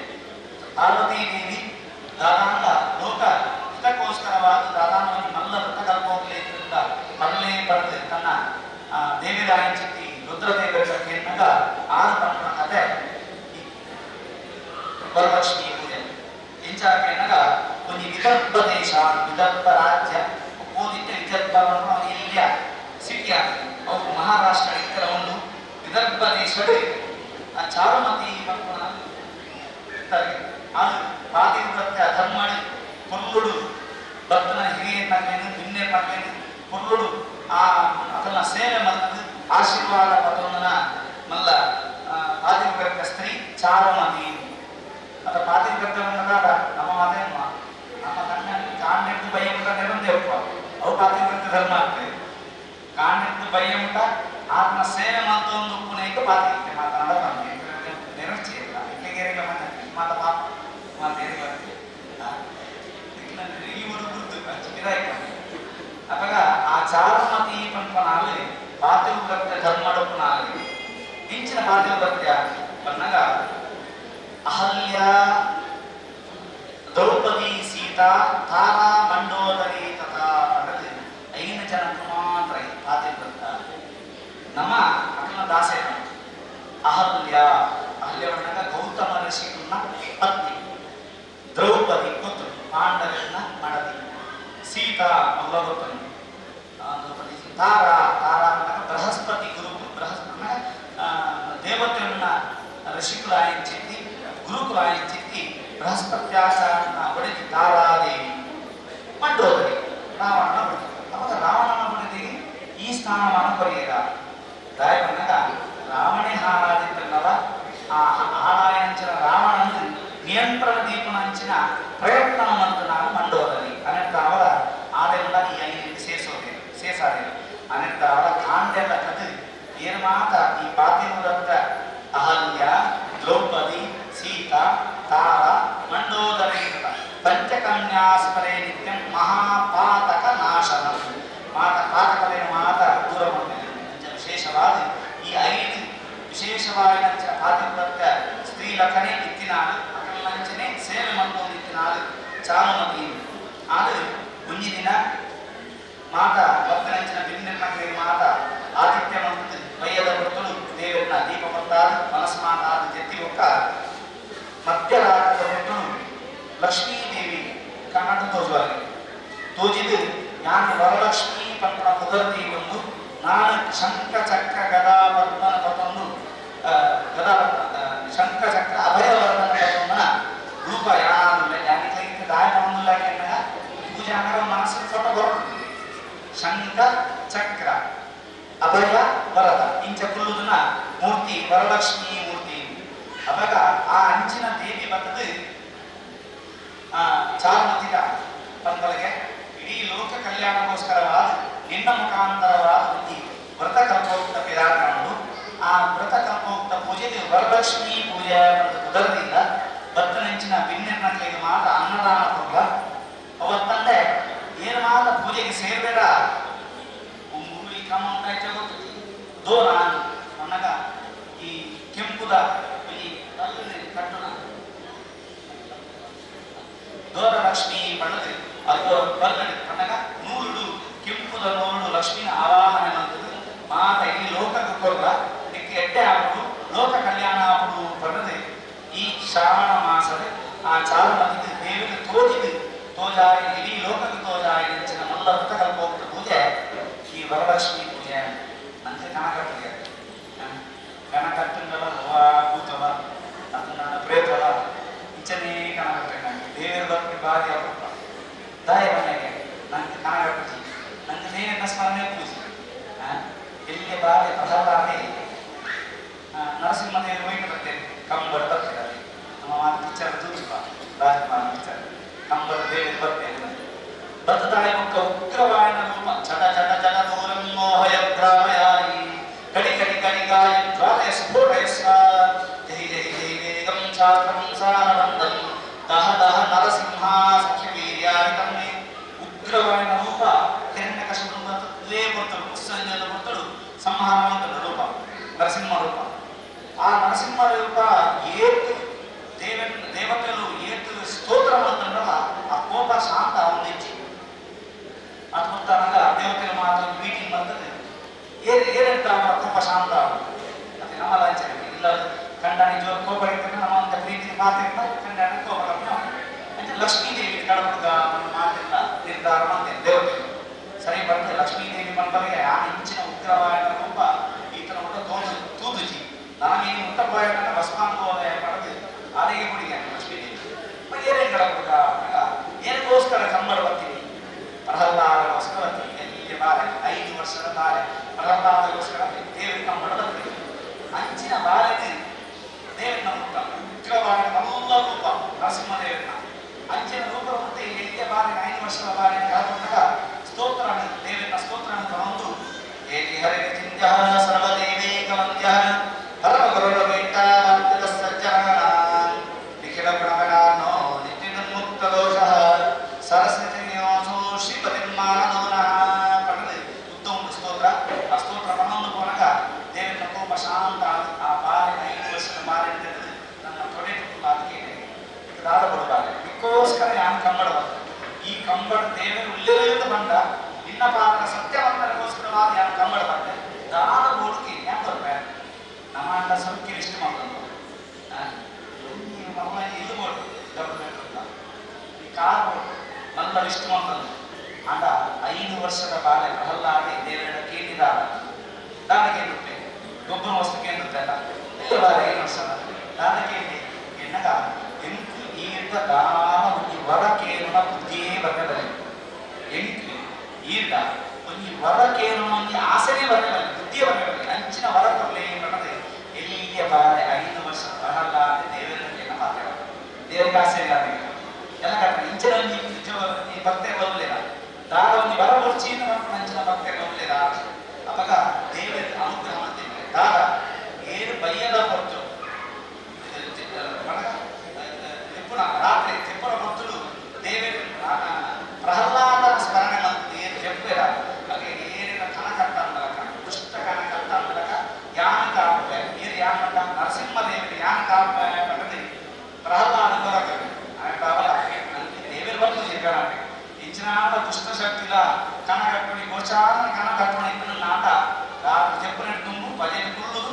Speaker 1: ಪಾರ್ವತೀ ದೇವಿ ದಾದಾಂತ ಲೋಕ ಹಿತಕ್ಕೋಸ್ಕರವಾದ ದಾದಾಂತವನ್ನು ನಲ್ಲ ವ್ರತಕಲ್ಪೋಕ್ಲೇದ್ರಿಂದ ಮರಳೇ ಪಡೆದು ತನ್ನ ದೇವಿರಾಯಂಚಿ ರುದ್ರದೇವರ ಎನ್ನಗ 6 ಪಂಪನ ಕಥೆ ವರಲಕ್ಷ್ಮಿ ಪೂಜೆ ಇಂಚಾಕೆ ಎನ್ನಗ ಒಂದು ವಿದರ್ಭ ದೇಶ, ವಿದರ್ಭ ರಾಜ್ಯ ಓದಿದ್ದೆ. ವಿದರ್ಭವನ್ನು ಇಲ್ಲಿಯ ಸಿಟಿಯ ಅವು ಮಹಾರಾಷ್ಟ್ರ ಇತರ ಒಂದು ವಿದರ್ಭ ದೇಶದ ಚಾರುಮತಿ ಮಕ್ಕಳ ಇರ್ತಾರೆ. ಅದು ಪಾತಿವ್ರತ್ಯ ಧರ್ಮಳಿ ಕೊಲ್ಲುಡು ಭಕ್ತನ ಹಿರಿಯ ನಗಲೇನು ಭಿನ್ನೆ ನಗಲೇನು ಕೊಲ್ಲುಡು ಅದನ್ನ ಸೇವೆ ಮತ್ತು ಆಶೀರ್ವಾದ ಪದವನ್ನ ಮಲ್ಲ ಪಾತಿವ್ರತ್ಯ ಸ್ತ್ರೀ ಚಾರುಮತಿ ಅದ ಪಾತಿವ್ರತ್ಯವನ್ನದ ನಮ್ಮ ಮಾತೇನು ನಮ್ಮ ಕಣ್ಣಲ್ಲಿ ಕಾಂಡೆದ್ದು ಬಯ್ಯಮುಟ ನೆರಂದೇವಪ್ಪ ಅವು ಪಾತಿವ್ರತ್ಯ ಧರ್ಮ ಆಗ್ತದೆ. ಕಾಂಡೆದ್ದು ಬಯ್ಯಮುಟ ಆತ್ಮ ಸೇವೆ ಮತ್ತೊಂದು ಪುನಃ ಪಾತಿವ್ರತ್ಯ ಮಾತನಾಡ ಬಂದೆ ನೆರವೇರ್ಚಿ ಇಲ್ಲ ಇಲ್ಲಿಗೆರೆಗೆ ಬಂದ ಮಾತ ಪಾಪ ಮಾತೇರಿಗೆ ಬಂದೆ ಈ ಒಂದು ಗುರುತು ಚಿಕ್ಕದಾಗಿ ಅವಾಗ ಆ ಚಾರುಮತಿ ಪಂಪನಾಗಲಿ ಪಾತಿವ್ರತ್ಯ ಧರ್ಮಡಪ್ಪನಾಗಲಿ ಇಂಚಿನ ಪಾತಿವ್ರತ್ಯ ಬಂದಾಗ ಅಹಲ್ಯ ದ್ರೌಪದಿ ಸೀತಾ ತಾರಾ ಮಂಡೋದರಿ ತಥಾ ಅನ್ನೋದು 5 ಜನಕ್ಕೆ ಮಾತ್ರ ಪಾತಿವ್ರತ್ಯ. ನಮ್ಮ ಅಕ್ಕನ ದಾಸೆ ಅಹಲ್ಯ ಬಂದಾಗ ಗೌತಮ ಋಷಿಗಳನ್ನ ಪತ್ನಿ, ದ್ರೌಪದಿ ಗೊತ್ತು ಪಾಂಡವರನ್ನ ಮಡದಿ, ಸೀತಾ ಮಲ್ಲ ಗೊತ್ತು ದ್ರೌಪದಿ, ತಾರಾ ಬಂದಾಗ ಬೃಹಸ್ಪತಿ ಬೃಹಸ್ಪತಿ ದೇವತೆಯನ್ನ ಋಷಿಕುಲ ಆಯಿಂಚಿತ್ತಿ ಗುರುಕುಲ ಆಯಿಂಚಿತ್ತಿ ಬೃಹಸ್ಪತ್ಯಾಚಾರನ ಹೊಡೆದಿ ತಾರಾದೇವಿ ಮಂಡೋದರಿ ರಾವಣನ ಹೊಡೆದ. ಅವಾಗ ರಾವಣನ ಹೊಡೆದಿ ಈ ಸ್ಥಾನಮಾನ ಕೊರಿಯದ ದಾಯ ಬಂದಾಗ ರಾವಣೆ ಹಾರಾದಿತ್ತಲ್ಲವ ಆ ಹಾರಾಯಂಚಿನ ರಾವಣನ ನಿಯಂತ್ರಣ ದೀಪನಂಚಿನ ಪ್ರಯತ್ನ ಮತ್ತು ನಾನು ಮಂಡೋದರಿ ಅನಂತ ಅವರ ಆದೆಲ್ಲ ಈ 5 ಸೇಸಾದಿಲ್ಲ ಅನಂತ ಅವರ ಕಾಂಡೆಲ್ಲ ಕದು ಏನು ಮಾತ ಈ ಪಾತಿವ್ರತ್ಯ ಅಹಲ್ಯ ದ್ರೌಪದಿ ಸೀತಾ ತಾರ ಮಂಡೋದರಿ ಪಂಚಕನ್ಯಾಸ್ಪರೇ ನಿತ್ಯ ಮಹಾಪಾತಕ ನಾಶನ ಪಾತಕಲೇನು ಮಾತ ದೂರ ಮಾಡಿದೆ. ವಿಶೇಷವಾದ ಈ 5 ವಿಶೇಷವಾಗಿ ಪಾತಿವ್ರತ್ಯ ಸ್ತ್ರೀ ಲಖನೆ ಇತ್ತಿನಾಳು ಅಕಲಂಚನೆ ಸೇವೆ ಮಾಡ್ಕೊಂಡು ಇತ್ತಿನಾಳು ಚಾರುಮತಿ ಆದ್ರೆ ಮುಂದಿನ ದಿನ ಮಾತ ಭಕ್ತನಂಚಿನ ಭಿನ್ನಕ್ಕೆ ಮಾತ ಆದಿತ್ಯ ಮಂತ್ರ ಬಯ್ಯದ ವೃತ್ತಲು ದೇವರನ್ನ ದೀಪ ಬರ್ತಾರ ಮನಸ್ಮಾತ ಜತಿ ಒಕ್ಕ ಮಧ್ಯರಾತ್ರದ ವೃತ್ತಲು ಲಕ್ಷ್ಮೀದೇವಿ ಕನ್ನಡ ತೋಜುವಾಗ ತೋಜಿದು ನಾನು ವರಲಕ್ಷ್ಮೀ ಪಂಪನ ಕುದರ್ತಿ ಒಂದು ನಾನು ಶಂಖ ಚಕ್ರ ಗದಾ ಪದ್ಮನ ಪತೊಂದು ಗದಾ ಶಂಖ ಚಕ್ರ ಅಭಯವರ್ಧನ ಪತೊಂದನ ರೂಪ ಯಾನಿಲ್ಲ ಯಾನಿಗೆ ದಾಯ ಬಂದಿಲ್ಲ ಎನ್ನಗ ಪೂಜೆ ಅನ್ನೋ ಮನಸ್ಸಿನ ಫೋಟೋ ಬರುತ್ತೆ. ಶಂಖ ಚಕ್ರ ಅಭಯ ವರದ ಇಂಚ ಕುಲ್ಲುದನ್ನ ಮೂರ್ತಿ ವರಲಕ್ಷ್ಮಿ ಮೂರ್ತಿ. ಅವಾಗ ಆ ಅಂಚಿನ ದೇವಿ ಬರ್ತದೆ ಚಾರುಮತಿಗ ಪಂಪಲಿಗೆ ಇಡೀ ಲೋಕ ಕಲ್ಯಾಣಕ್ಕೋಸ್ಕರವಾದ ನಿನ್ನ ಮುಖಾಂತರವಾದ ಒಂದು ವ್ರತ ಕಲ್ಪೋಕ್ತ ಪಿರಾಟಗಳು ಆ ವ್ರತ ಕಲ್ಪೋಕ್ತ ಪೂಜೆಗೆ ವರಲಕ್ಷ್ಮಿ ಪೂಜೆ ಕುದರದಿಂದ ಭಕ್ತನಂಚಿನ ಭಿನ್ನಕ್ಕೆ ಮಾತ ಅನ್ನದಾನ ಕೊಡುವ ಅವತ್ತಂದೆ ಏನು ಮಾತ ಪೂಜೆಗೆ ಸೇರ್ಬೇಡ ಮೂಲಿ ಕ್ರಮ ಅಂತ ಗೊತ್ತಿದೆ ದೋರ ಅನ್ನಗ ಈ ಕೆಂಪುದ ಈ ಕಟ್ಟಣ ದೋರ ಲಕ್ಷ್ಮಿ ಬಣ್ಣದೆ ಅದು ಬರ್ಗಡೆ ಅನ್ನಗ ನೂರುಡು ಕೆಂಪುದ ನೋಡು ಲಕ್ಷ್ಮಿನ ಆವಾಹನೆ ಮಾಡ್ತದೆ ಮಾತ ಈ ಲೋಕಕ್ಕೆ ಕೊಡುವ ಇದಕ್ಕೆ ಎಡ್ಡೆ ಆಗುದು ಲೋಕ ಕಲ್ಯಾಣ ಆಗುದು ಬಣ್ಣದೆ ಈ ಶ್ರಾವಣ ಮಾಸದ ಆ ಚಾರುಮತಿ ದೇವಿಗೆ ತೋಜಾಯಿ ಇಡೀ ಲೋಕಕ್ಕೆ ತೋಜಾಯಿ ನೆಂಚಿನ ಮಲ್ಲ ವೃತ್ತ ಕಲ್ಪೋಕ್ತ ಪೂಜೆ ಈ ವರಲಕ್ಷ್ಮಿ ಪೂಜೆ ನಂಗೆ ಕಣಕಟ್ಟಿಗೆ ಕಣಕಟ್ಟಿಂದಲ್ಲ ಕೂತವ ಅದನ್ನ ಪ್ರೇತವ ಇಂಚನೇ ಕಣಕಟ್ಟೆ ನಂಗೆ ದೇವರ ಬಗ್ಗೆ ಬಾರಿ ಅವ್ರ ದಾಯ ಮನೆಗೆ ನಂಗೆ ಕಣಕಟ್ಟಿ ನಂಗೆ ದೇವರ ಸ್ಮರಣೆ ಪೂಜೆ ಎಲ್ಲಿ ಬಾರಿ ಪ್ರಸಾದಾಗಿ ನರಸಿಂಹದೇವರು ಹೋಗಿ ಬರ್ತೇನೆ ಕಂಬರ್ ಬರ್ತಾರೆ ನಮ್ಮ ಮಾತು ಪಿಕ್ಚರ್ ತೂಚುವ ರಾಜಕುಮಾರ ಪಿಕ್ಚರ್ ಕಂಬರ್ ದೇವಿ ಬರ್ತೇನೆ ಬದ್ಧತಾಯಿ ಮುಖ ಉಗ್ರವಾಯನ ರೂಪ ಚಟ ಚಟ ಚಟ ದೂರಂ ಮೋಹಯ ಗ್ರಾಮಯಾಯಿ ಕಡಿ ಕಡಿ ಕಡಿಗಾಯ ಜ್ವಾಲಯ ಸ್ಫೋಟಯಸ್ವ ಜೈ ಜೈ ಜೈ ವೇಗಂ ಛಾತ್ರಂ ಸಾರವಂದಂ ದಹ ದಹ ನರಸಿಂಹ ಸಖ್ಯ ವೀರ್ಯಾರಿತಂ ಉಗ್ರವಾಯನ ರೂಪ ಹಿರಣ್ಯಕಶಿಪುನ ಬರ್ತದೇ ಬರ್ತಳು ಉತ್ಸಂಜನ ಬರ್ತಳು ಸಂಹಾರ ರೂಪ ನರಸಿಂಹ ರೂಪ. ಆ ನರಸಿಂಹ ರೂಪ ಏತು ದೇವತೆಗಳು ಏತು ಸ್ತೋತ್ರ ಮಾಡ್ತಾರಲ್ಲ ಆ ಕೋಪ ಶಾಂತ ಅವನಿಚ್ಚಿ ಅದು ಗೊತ್ತಾಗ ದೇವತೆಗಳ ಮಾತು ಮೀಟಿಂಗ್ ಬರ್ತದೆ ಏನಿರ್ತ ಅವರ ಕೋಪ ಶಾಂತ ಅದೇ ನಮ್ಮ ರಾಜ್ಯ ಇಲ್ಲ ಕಂಡ ನಿಜ ಕೋಪ ಇರ್ತದೆ ನಮ್ಮ ಅಂತ ಪ್ರೀತಿ ಮಾತಿರ್ತ ಕಂಡ ಕೋಪ ಲಕ್ಷ್ಮೀ ದೇವಿ ಕಡಬ ಬಂಪರಿಗೆ ಆ ಇಂಚಿನ ಉಗ್ರವಾದ ರೂಪ ಈತನ ಊಟ ತೂದುಚಿ ನಾನು ಮುಟ್ಟಬೋಯನ್ನ ಭಸ್ಮಾಂಗೋದಯ ಪಡೆದು ಆನೆಗೆ ಕುಡಿಗೆ ಲಕ್ಷ್ಮೀದೇವಿ ಏನೇನು ಕೂಡ ಏನಕ್ಕೋಸ್ಕರ ಕಂಬಳ ಬರ್ತೀನಿ ಪ್ರಹ್ಲಾದಗೋಸ್ಕರ ಬರ್ತೀನಿ ಎಲ್ಲಿಗೆ ಬಾರೆ 5 ವರ್ಷದ ಬಾರೆ ಪ್ರಹ್ಲಾದಗೋಸ್ಕರ ದೇವರಿಗೆ ಕಂಬಳ ಬರ್ತೀನಿ ಅಂಚಿನ ಬಾಲೆಗೆ ದೇವನ ಮುಟ್ಟ ಉಗ್ರವಾದ ಎಲ್ಲ ರೂಪ ನರಸಿಂಹದೇವನ ಅಂಚಿನ ರೂಪ ಮತ್ತೆ ಎಲ್ಲಿಗೆ ಬಾರೆ 5 ವರ್ಷದ ಬಾರೆ ಕಾಕೊಂಡಾಗ ಸ್ತೋತ್ರ ದೇವನ ಸ್ತೋತ್ರ ತಗೊಂಡು ಏಕಿ ಹರಿಗೆ ಚಿಂತ್ಯ ಸರ್ವದೇವೇಕವಂತ್ಯ ಪರಮ ಗುರುಡ ಬೇಟ ವಂತಿತ ಸಜ್ಜನ ನಿಖಿಲ ಗುಣಗಣಾನೋ ನಿತ್ಯನ್ಮುಕ್ತ ದೋಷಃ ಸರಸ್ವತಿ ನಿವಾಸೋ ಶ್ರೀಪತಿರ್ಮಾನದೋನಃ ಪಡೆದು ಉತ್ತಮ ಸ್ತೋತ್ರ ಆ ಸ್ತೋತ್ರ ಪಣವನ್ನು ಕೊನಗ ದೇವನ ಕೋಪ ಶಾಂತ ಆ ಬಾರಿ 5 ವರ್ಷದ ಬಾರಿ ತೆಗೆದು ನನ್ನ ತೊಡೆ ತುತ್ತು ಅದಕ್ಕೆ ದಾದ ಕೊಡಬಾರೆ ಇದಕ್ಕೋಸ್ಕರ ಯಾನ್ ಕಂಬಳ ಈ ಕಂಬಳ ದೇವರು ಉಲ್ಲೇಖ ಬಂದ ನಿನ್ನ ಪಾತ್ರ ಸತ್ಯವಂತರಿಗೋಸ್ಕರವಾದ ಯಾನ್ ಕಂಬಳ ಬಂದೆ ದಾದ ಬೋಡಿಗೆ ಯಾನ್ ಬರ್ತಾರೆ ನಮ್ಮ ಅಣ್ಣ ಸ್ವಲ್ಪ ಇಷ್ಟ ಮಾಡ್ಕೊಂಡು ಇದು ಬೋರ್ಡು ಈ ಕಾರ್ ಬೋರ್ಡು ನನ್ನ ಇಷ್ಟ ಮಾಡ್ಕೊಂಡು ಅಂಡ 5 ವರ್ಷದ ಬಾಲೆ ಪ್ರಹ್ಲಾದೆ ದೇವರ ಕೇಳಿದಾಗ ದಾನಕ್ಕೆ ಇರುತ್ತೆ ಗೊಬ್ಬರ ವಸ್ತು ಕೇಂದ್ರಲ್ಲ ಇಲ್ಲ 5 ವರ್ಷದ ದಾನಕ್ಕೆ ಎನ್ನಗ ಎಂಟು ಈರ್ದ ದಾನ ಒಂದು ವರ ಕೇರಳ ಬುದ್ಧಿಯೇ ಬರಬಲ್ಲ ಎಂಟು ಈರ್ದ ಒಂದು ವರ ಕೇರಳ ಒಂದು ಆಸೆನೇ ಬರಬಲ್ಲ ಬುದ್ಧಿಯೇ ಬರಬಲ್ಲ ಅಂಚಿನ ವರ ಕೊರಲೆ ಬರ್ತದೆ ಎಲ್ಲಿಯ ಬಾರೆ 5 ವರ್ಷ ಪ್ರಹ್ಲಾದೆ ದೇವರಲ್ಲಿ ಮಾತಾಡ ದೇವರಿಗೆ ಆಸೆ ಎಲ್ಲ ಕಟ್ಟ ಇಂಚಿನ ಈ ಭಕ್ತೆ ಬರಲಿಲ್ಲ ದಾರ ಒಂದು ವರ ಮುರ್ಚಿಯಿಂದ ಅಂಚಿನ ಭಕ್ತೆ ಬರಲಿಲ್ಲ ಅವಾಗ ದೇವರ ಅನುಗ್ರಹ ಮಾಡ್ತಿದ್ದಾರೆ ದಾರ ಏನು ಬಯ್ಯದ ಹೊರತು ರಾತ್ರಿ ತಿಪ್ಪರ ಭಕ್ತರು ದೇವರ ಪ್ರಹ್ಲಾದನ ಸ್ಮರಣೆ ಮತ್ತು ಏನು చెప్పారు ಹಾಗೆ ಏನಿನ ಕನಕಟ್ಟ ಅಂದಲಕ ದುಷ್ಟ ಕನಕಟ್ಟ ಅಂದಲಕ ಯಾನ ಕಾಪ ನೀರು ಯಾನಂತ ನರಸಿಂಹದೇವರಿಗೆ ಯಾನ ಕಾಪ ಪಡೆದು ಪ್ರಹ್ಲಾದ ಬರಕರು ಅವರ ದೇವರ ಬಂದು ಸಿಗ್ಗಾನೆ ಇಂಚಿನಾದ ದುಷ್ಟ ಶಕ್ತಿಲ ಕನಕಟ್ಟುನಿ ಗೋಚಾರನ ಕನಕಟ್ಟುನಿ ಇನ್ನು ನಾಟ ರಾತ್ರಿ చెప్పినట్టు ತುಂಬು ಭಜನೆ ಕುಳ್ಳುದು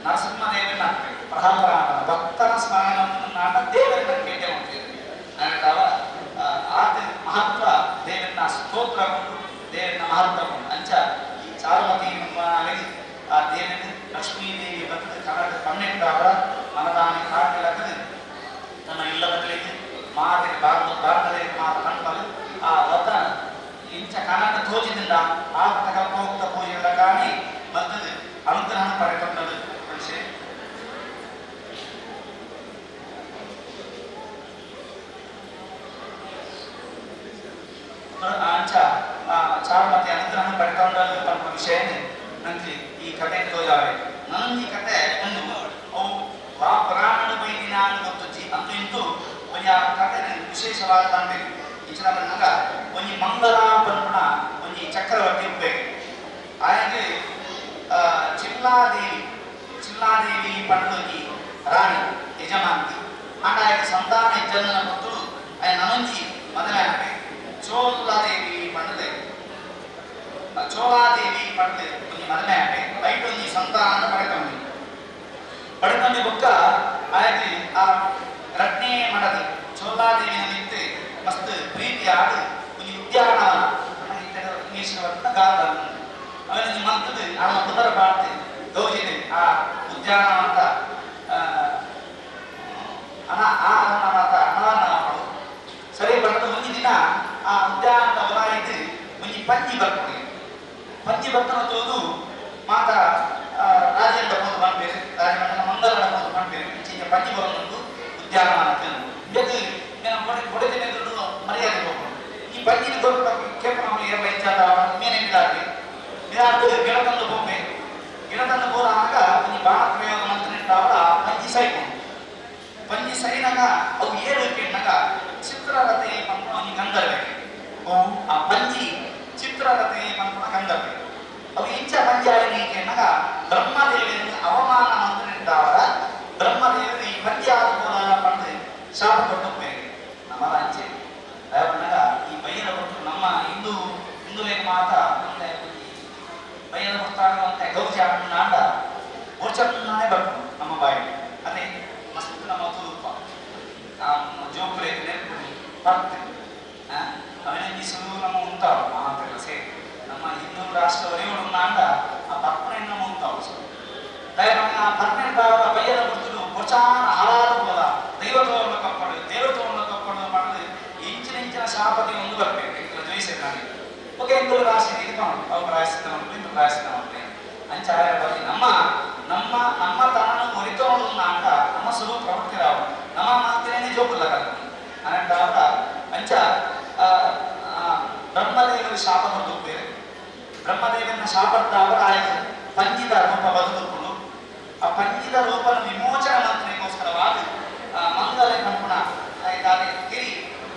Speaker 1: ನರಸಿಂಹದೇವನ ಪ್ರಹ್ಲಾದ ಭಕ್ತರ ಸ್ಮರಣೆ ನಾಟ ದೇವರನ್ನ ಕೇಟೆ ಮಾಡ್ತಿದ್ರು ಆದ ಮಹತ್ವ ದೇವರನ್ನ ಸ್ತೋತ್ರಗೊಂಡು ದೇವರನ್ನ ಮಹತ್ವಗೊಂಡು ಅಂಚ ಈ ಚಾರುಮತಿ ಆ ದೇವನ ಲಕ್ಷ್ಮೀದೇವಿ ಬಂದು ಕನ್ನಡ ಪನ್ನೆಂಟು ಅವರ ಮನದಾನಿ ಕಾಡಿಲಕ್ಕದು ತನ್ನ ಇಲ್ಲದಲ್ಲಿದ್ದು ಮಾತಿನ ಭಾರತದ ಮಾತು ಕಣ್ಬಲು ಆ ವ್ರತ ಇಂಚ ಕನ್ನಡ ತೋಜಿದಿಂದ ಆ ಹೋಗ್ತಾ ಪೂಜೆಗಳ ಕಾಣಿ ಬಂದದು ಅನುಗ್ರಹ ಪಡೆಕೊಂಡದು ಮನುಷ್ಯ ಅಂಚ ಚಾರುಮತಿ ಅನುಗ್ರಹ ಪಡ್ಕೊಂಡಲ್ಲಿ ತಮ್ಮ ವಿಷಯ ನನಗೆ ಈ ಕಥೆ ತೋಜಾವೆ ನನಗೆ ಈ ಕಥೆ ಒಂದು ಅವು ಪುರಾಣ ಬೈದಿನ ಗೊತ್ತುಚ್ಚಿ ಅಂತೂ ಇಂತೂ ಒಂದು ಆ ಕಥೆ ವಿಶೇಷವಾದ ತಂದೆ ಇಚ್చిన ಬಂದಾಗ ಒಂದು ಮಂಗಲ ಪನ್ಪುಣ ಒಂದು ಚಕ್ರವರ್ತಿ ಉಪಯೋಗ ఆయనకి చిల్లాదేవి పండుగకి రాణి యజమాని అంటే ఆయన సంతాన యజమాన భక్తుడు ఆయన నుంచి మొదలైనవి చోళాదేవి పండుగ కొన్ని మొదలైనవి బయట ఉంది సంతానాన్ని పడుతుంది బుక్క ఆయనకి ఆ రత్నే మనది చోళాదేవి నిమిత్తే మస్తు ప్రీతి ఆడు కొన్ని ఉద్యానవన ఇంగ్లీష్ గార్డెన్ ಅವನಿಗೆ ಮಂತದ್ದು ಅವನ ಪುನರ್ ಬಾಳ್ತೆ ದೋಜಿದೆ ಆ ಉದ್ಯಾನ ಅಂತ ಸರಿ ಬರ್ತದೆ ಮುಂದಿನ ದಿನ ಆ ಉದ್ಯಾನದ ಹೊಲ ಇದು ಮುಂಜಿ ಪಂಜಿ ಬರ್ತದೆ ಪಂಜಿ ಬರ್ತನ ತೋದು ಮಾತ ರಾಜೇಂದ್ರ ಬಂದು ಮಾಡ್ಬೇರೆ ರಾಜಮಂಡಲ ಮಂಗಲ ಬಂದು ಮಾಡ್ಬೇರೆ ಮುಂಚೆ ಪಂಜಿ ಬರೋದು ಉದ್ಯಾನವನಕ್ಕೆ ಇದು నేను పొడిదిన మర్యాద ఈ పన్నీరు దొరక కేవలం 20 శాతం మేనేమిదాలి ಇದಾದ ಗಿಡತಂದು ಬೊಮ್ಮೆ ಗಿಡತಂದು ಬೋರಾಗ ಈ ಬಾಣ ಪ್ರಯೋಗ ಮಂತ್ರಿಟ್ಟಾವಳ ಪಂಜಿ ಸೈನಾಗ ಅವು ಏಳು ಕೆಣ್ಣಾಗ ಚಿತ್ರರಥೆ ಪಂಪಣಿ ಗಂಧರ್ವೆ ಅವು ಆ ಪಂಜಿ ಚಿತ್ರರಥೆ ಪಂಪಣ ಗಂಧರ್ವೆ ಅವು ಇಂಚ ಪಂಜಾಯಿನಿ ಕೆಣ್ಣಾಗ ಬ್ರಹ್ಮದೇವಿಯನ್ನು ಅವಮಾನ ಮಂತ್ರಿಟ್ಟಾವಳ ಬ್ರಹ್ಮದೇವಿ ಈ ಪಂಜಿ ಆದ ಬೋಲ ಪಂದು ಶಾಪ ಕೊಟ್ಟೊಪ್ಪೆ ನಮ್ಮ ಅಂಚೆ ಅವನಾಗ ಈ ಬೈಯನ ಕೊಟ್ಟು ನಮ್ಮ ಹಿಂದೂ ಮಾತ ಬೈಯನ ಕೊಡ್ತಾಡುವಂತೆ ಗೌಜಿ ನಾಡ ಗೋಚರನೇ ಬರ್ತು ನಮ್ಮ ಬಾಯಿ ಅದೇ ಮಸ್ತ್ ನಮ್ಮ ತೂಪ ಜೋಕುಲೆ ನೆನಪು ಬರ್ತದೆ ಅವನ ಬಿಸಿಲು ನಮ್ಮ ಉಂಟಾವ ಮಾತೆಲ್ಲ ಸೇರಿ ನಮ್ಮ ಹಿಂದೂರ ರಾಷ್ಟ್ರ ಒರೆಯೋಡುನ್ನಾಂಡ ಆ ಪರ್ಪನೆಯನ್ನು ಮುಂತಾವು ದಯಮಾಡಿ ಆ ಪರ್ಪನೆಂಟ್ ಅವರ ಬಯ್ಯದ ಗುರುತು ಗೊಚಾನ ಹಲಾಲು ಬೋಲ ದೈವತ್ವವನ್ನು ಕಪ್ಪಡು ದೇವತ್ವವನ್ನು ಕಪ್ಪಡು ಮಾಡಿದ್ರೆ ಇಂಚಿನ ಶಾಪತಿ ಒಂದು ಬರಬೇಕು ಇಂದು ಜಯಿಸಿದ್ದಾನೆ ಓಕೆ ಇಂದು ರಾಶಿ ಇದು ಕಾಣು ಅವ್ರು ರಾಯಿಸಿದ ಇಂದು ರಾಯಿಸಿದ ಅಂಚಾರ ಬರೀ ನಮ್ಮ ನಮ್ಮ ನಮ್ಮ ತಾನು ಒರಿತೋಡು ನಾಟ ನಮ್ಮ ಸುರು ಪ್ರವೃತ್ತಿ ರಾವ ನಮ್ಮ ಮಾತಿನೇ ಜೋಕುಲ್ಲ ಕಲ್ಪನೆ ಅನಂತ ಅಂಚ ಬ್ರಹ್ಮದೇವರ ಶಾಪ ಬಂದು ಬೇರೆ ಬ್ರಹ್ಮದೇವನ ಶಾಪದ್ದಾವ ಆಯ್ತು ಪಂಜಿದ ರೂಪ ಬದುಕುಗಳು ಆ ಪಂಜಿದ ರೂಪನ ವಿಮೋಚನ ಮಂತ್ರಕ್ಕೋಸ್ಕರವಾಗಿ ಮಂಗಲ ಕಂಪಣ ಇದಾದ ಗಿರಿ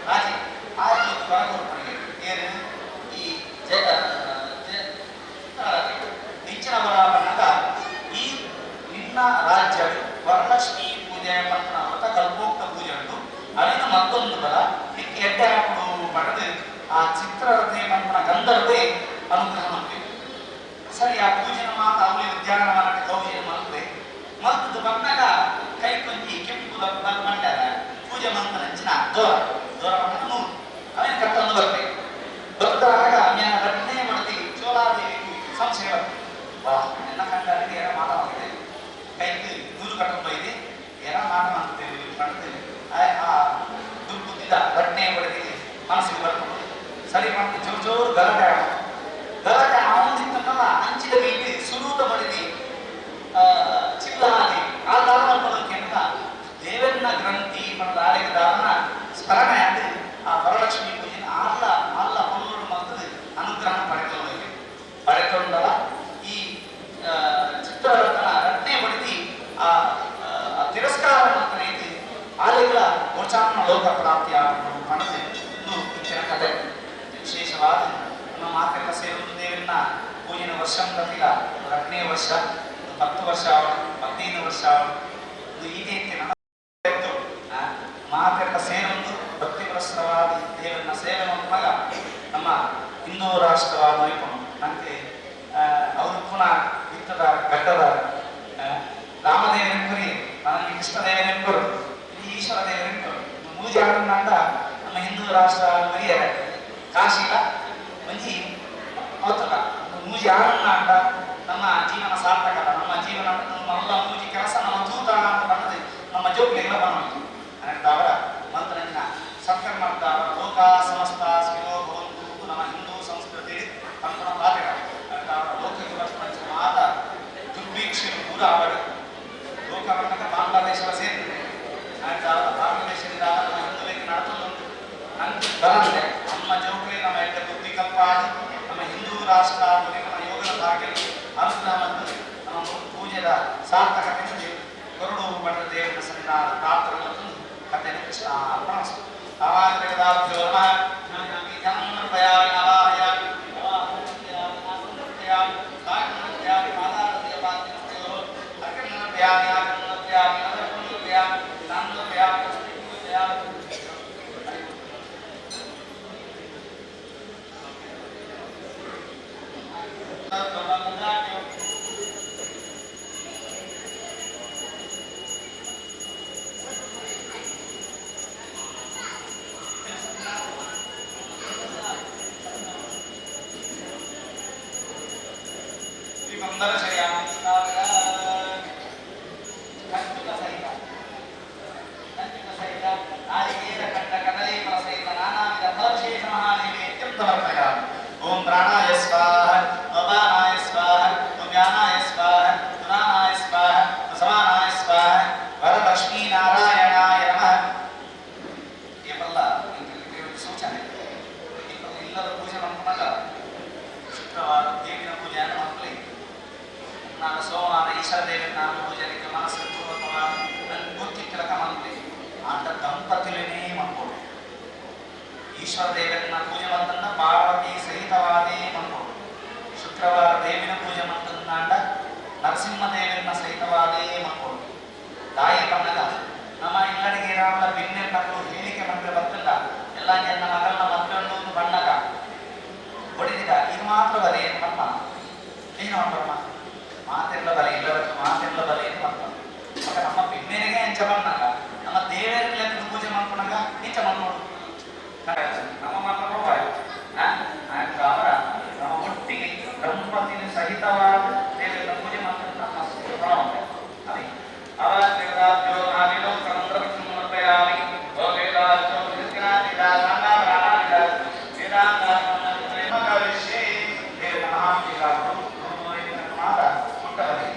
Speaker 1: ರಾಜೆ ಆಯ್ತು ಹೊರಗೋರ್ಪಣೆಗೆ ಏನು ಈ ನಿಚ್ಚಿನವರ ಬಣ್ಣದ ಈ ನಿನ್ನ ರಾಜ್ಯ ವರಲಕ್ಷ್ಮಿ ಪೂಜೆ ಮಂತ್ರ ವ್ರತ ಕಲ್ಪೋಕ್ತ ಪೂಜೆ ಉಂಟು ಅಲ್ಲಿನ ಮತ್ತೊಂದು ಬಲ ಇದಕ್ಕೆ ಎಡ್ಡೆ ಹಾಕುವುದು ಪಡೆದು ಆ ಚಿತ್ರರಥೆ ಮಂತ್ರ ಗಂಧರ್ವೇ ಅನುಗ್ರಹ ಮಾಡಬೇಕು ಸರಿ ಆ ಪೂಜೆನ ಮಾತು ಅವಳಿ ಉದ್ಯಾನವನಕ್ಕೆ ಕೌಶಲ್ಯ ಮಲ್ಪೆ ಮಲ್ತದ್ದು ಬಂದಾಗ ಕೈ ಕೊಂಚಿ ಕೆಂಪು ಮಂಡ್ಯಾರ ಪೂಜೆ ಮಂತ್ರ ನೆಂಚಿನ ದೂರ ಮಂತ್ರ ನೂರು ಅವೇನು ಕಟ್ಟೊಂದು ಬರ್ತೇವೆ ಭಕ್ತರಾಗ ಜ್ಞಾನ ರಚನೆ ಮಾಡ್ತೀವಿ ಚೋಲಾದೇವಿ ಸಂಶಯ ಬರ್ತದೆ ವಾ ಎಲ್ಲ ಕಂಡಲ್ಲಿ ಏನ ಮಾತಾಡ್ತೇವೆ ಕೈಗೆ ನೂರು ಕಟ್ಟೊಂದು ಇದೆ ಏನ ಮಾಡ್ತೇವೆ ಮಾಡ್ತೇವೆ ಆ ದುರ್ಬುದ್ಧಿದ ರಚನೆ ಹೊಡೆದಿದೆ ಮನಸ್ಸಿಗೆ ಬರ್ಕೊಂಡು ಸರಿ ಮಾಡ್ತೀವಿ ಜೋರು ಗಲಾಟೆ ಆನಂದಿತ್ತಲ್ಲ ಅಂಚಿದ ಬೀಟಿ ಸುರೂತ ಬಡಿದಿ ಚಿಲ್ಲಾದಿ ಆ ದಾರಣ ಪದಕ್ಕೆ ಅಂತ ದೇವನ್ನ ಗ್ರಂಥಿ ಪಡೆದ ಆಲೆಗೆ ದಾರಣ ಸ್ಮರಣೆ ಅದು ಆ ವರಲಕ್ಷ್ಮಿ ಪೂಜೆ ಅಲ್ಲ ಹೊನ್ನೂರು ಮಕ್ಕಳು ಅನುಗ್ರಹ ಪಡೆದುಕೊಂಡಲ್ಲ ಈ ಚಿತ್ರರಥನ ರತ್ನೆ ಬಡಿದಿ ಆ ತಿರಸ್ಕಾರ ಮಂತ್ರ ಐತಿ ಆಲೆಗಳ ಗೋಚಾರಣ ಲೋಕ ಪ್ರಾಪ್ತಿಯ ಪಡೆದು ಒಂದು ಇಚ್ಚಿನ ಕಥೆ ವಿಶೇಷವಾದ ನಮ್ಮ ಮಾತೆಲ್ಲ ಸೇರುವುದು ದೇವರನ್ನ ಪೂಜಿನ ವರ್ಷ ಪ್ರತಿಗ 2ನೇ ವರ್ಷ 10 ವರ್ಷ 15 ವರ್ಷ ಇದು ಈ ರೀತಿ ಮಾತೆಲ್ಲ ಸೇರುವುದು ಭಕ್ತಿ ಪುರಸ್ಸರವಾದ ದೇವರನ್ನ ಸೇವೆ ಮಗ ನಮ್ಮ ಹಿಂದೂ ರಾಷ್ಟ್ರವಾದ ವೈಪನು ನನಗೆ ಅವರು ಪುನಃ ಇತ್ತದ ಘಟ್ಟದ ರಾಮದೇವರೆಂಬರಿ ನನಗೆ ಕೃಷ್ಣದೇವರೆಂಬರು ಈಶ್ವರ ದೇವರೆಂಬರು ಪೂಜೆ ಆಡಂಡ ನಮ್ಮ ಹಿಂದೂ ರಾಷ್ಟ್ರ ಮರಿಯರೆ ಕಾಶಿಲ ಮಂಜಿ ಅವತ್ತಲ್ಲ ಮೂಜಿ ಆಡನ್ನ ಅಂಡ ನಮ್ಮ ಜೀವನ ಸಾರ್ಥಕಲ್ಲ ನಮ್ಮ ಜೀವನ ನಮ್ಮ ಎಲ್ಲ ಮೂಜಿ ಕೆಲಸ ನಮ್ಮ ತೂತಾಣ ಅಂತ ಬಣ್ಣದೆ ನಮ್ಮ ಜೋಕ್ಲಿಗೆಲ್ಲ ಬಂತು ಅಂತ ಅವರ ಮಂತ್ರನ ಸತ್ಕರ್ಮ ಅವರ ಲೋಕ ಸಮಸ್ತ ಸ್ವಿರೋ ಭವಂತು ನಮ್ಮ ಹಿಂದೂ ಸಂಸ್ಕೃತಿ ಕಂಪನ ಪಾತ್ರ ಅಂತ ಅವರ ಲೋಕ ಪಂಚಮಾದ ದುರ್ಭಿಕ್ಷರು ಕೂಡ ಅವಳು ಲೋಕವರ್ಣಕ ಬಾಂಗ್ಲಾದೇಶದ ಸೇರಿದೆ ಅಂತ ಅವರ ಬಾಂಗ್ಲಾದೇಶದಿಂದ ನಮ್ಮ ಹಿಂದುವಿಗೆ ನಡೆದುಕೊಂಡು ನಂಗೆ ಬರಂತೆ ನಮ್ಮ ಜೋಕ್ಲಿ ನಮ್ಮ ಎಡ್ಡ ಬುದ್ಧಿ ಕಲ್ಪಾಡಿ ನಮ್ಮ ಹಿಂದೂ ರಾಷ್ಟ್ರ ನಮ್ಮ ಯೋಗದ ಭಾಗ್ಯ ಅನುಗ್ರಹ ಮತ್ತು ನಮ್ಮ ಪೂಜೆದ ಸಾರ್ಥಕತೆ ಗರುಡು ಮಠದ ದೇವರ ಸನ್ನಿಧಾನ ಪ್ರಾರ್ಥನೆ ಕಥೆ ಕೃಷ್ಣ ಅರ್ಪಣಿಸ್ತು ಆವಾಗ್ಯದಾಭ್ಯೋ ಓಂ ಪ್ರಾಣಾಯ ಸ್ವಾಹ ಅಪಾನಾಯ ಸ್ವಾಹ ಜ್ಞಾನಾಯ ಸ್ವಾಹ ತುನಾನಾಯ ಸ್ವಾಹ ಸಮಾನಾಯ ಸ್ವಾಹ ವರಲಕ್ಷ್ಮೀ ನಾರಾಯಣಾಯ ನಮಃ ಏಪಲ್ಲ ಸೂಚನೆ ಇಲ್ಲದ ಪೂಜೆ ಮಾಡ್ಕೊಂಡಾಗ ಶುಕ್ರವಾರ ದೇವಿನ ಪೂಜೆಯನ್ನು ಮಾಡ್ಕೊಳ್ಳಿ ನಾನು ಸೋಮವಾರ ಈಶ್ವರ ದೇವಿನ ನಾನು ಪೂಜೆಗೆ ಮನಸ್ಸು ಪೂರ್ವಕವಾದ ನನ್ನ ಬುದ್ಧಿ ತಿಲಕ ಮಾಡ್ತೀವಿ ಆಟ ದಂಪತಿಲೇನೇ ಮಾಡ್ಬೋದು ಈಶ್ವರ ದೇವರನ್ನ ಪೂಜೆ ಮಂತನ್ನ ಪಾರ್ವತಿ ಸಹಿತವಾದೇ ಮಾಡ್ಬೋದು ಶುಕ್ರವಾರ ದೇವಿನ ಪೂಜೆ ಮಂತಂದಾಂಡ ನರಸಿಂಹ ದೇವರನ್ನ ಸಹಿತವಾದೇ ಮಾಡ್ಬೋದು ತಾಯಿ ಬಣ್ಣದ ನಮ್ಮ ಇಲ್ಲಡಿಗೆ ರಾಮಲ ಬಿನ್ನೆ ಮಕ್ಕಳು ಹೇಳಿಕೆ ಮಂತ್ರ ಬರ್ತಲ್ಲ ಎಲ್ಲ ನನ್ನ ಮಗಳನ್ನ ಮಕ್ಕಳನ್ನು ಬಣ್ಣಗ ಹೊಡಿದಿದ ಇದು ಮಾತ್ರ ಬಲೆ ಏನು ನಮ್ಮ ಏನು ಮಾಡ್ಬಮ್ಮ ಮಾತೆಲ್ಲ ಬಲೆ ಇಲ್ಲದಕ್ಕೆ ಮಾತೆಲ್ಲ ಬಲೆ ಏನು ಮಾಡ್ತಾರೆ ಮತ್ತೆ ನಮ್ಮ ಬಿನ್ನೆರಿಗೆ ಹೆಂಚ ಬಣ್ಣಗ ನಮ್ಮ ದೇವರಿಗೆ ಪೂಜೆ ಮಾಡ್ಕೊಂಡಾಗ ಇಂಚ ಮಾಡ್ಬೋದು ನಮ್ಮ ಮಕ್ಕಳು ಅವರ ನಮ್ಮ ಒಟ್ಟಿಗೆ ಬ್ರಹ್ಮ ಸಹಿತವಾದ ದೇವರ ಪೂಜೆ ಮಾಡ್ಕೊಂತ ಮಸ್ತ್ ಬರೋದು ಅದೇ ಅವರ ದೇವರಾಜ್ಯೋ ನಾವಿಲೋ ಸಮುದ್ರ ಸಮರ್ಪಯಾಮಿ ಓ ವೇದಾಜ್ಯೋ ವಿದ್ಯಾನಾದಿದ ಸಂಗಾರಾದಿದ ವೇದಾಂತ ಮಗರಿಷಿ ದೇವರ ಮಹಾಪೀಠಗಳು ಗುರುವಿನ ಮಾತ ಮುಟ್ಟವರೆ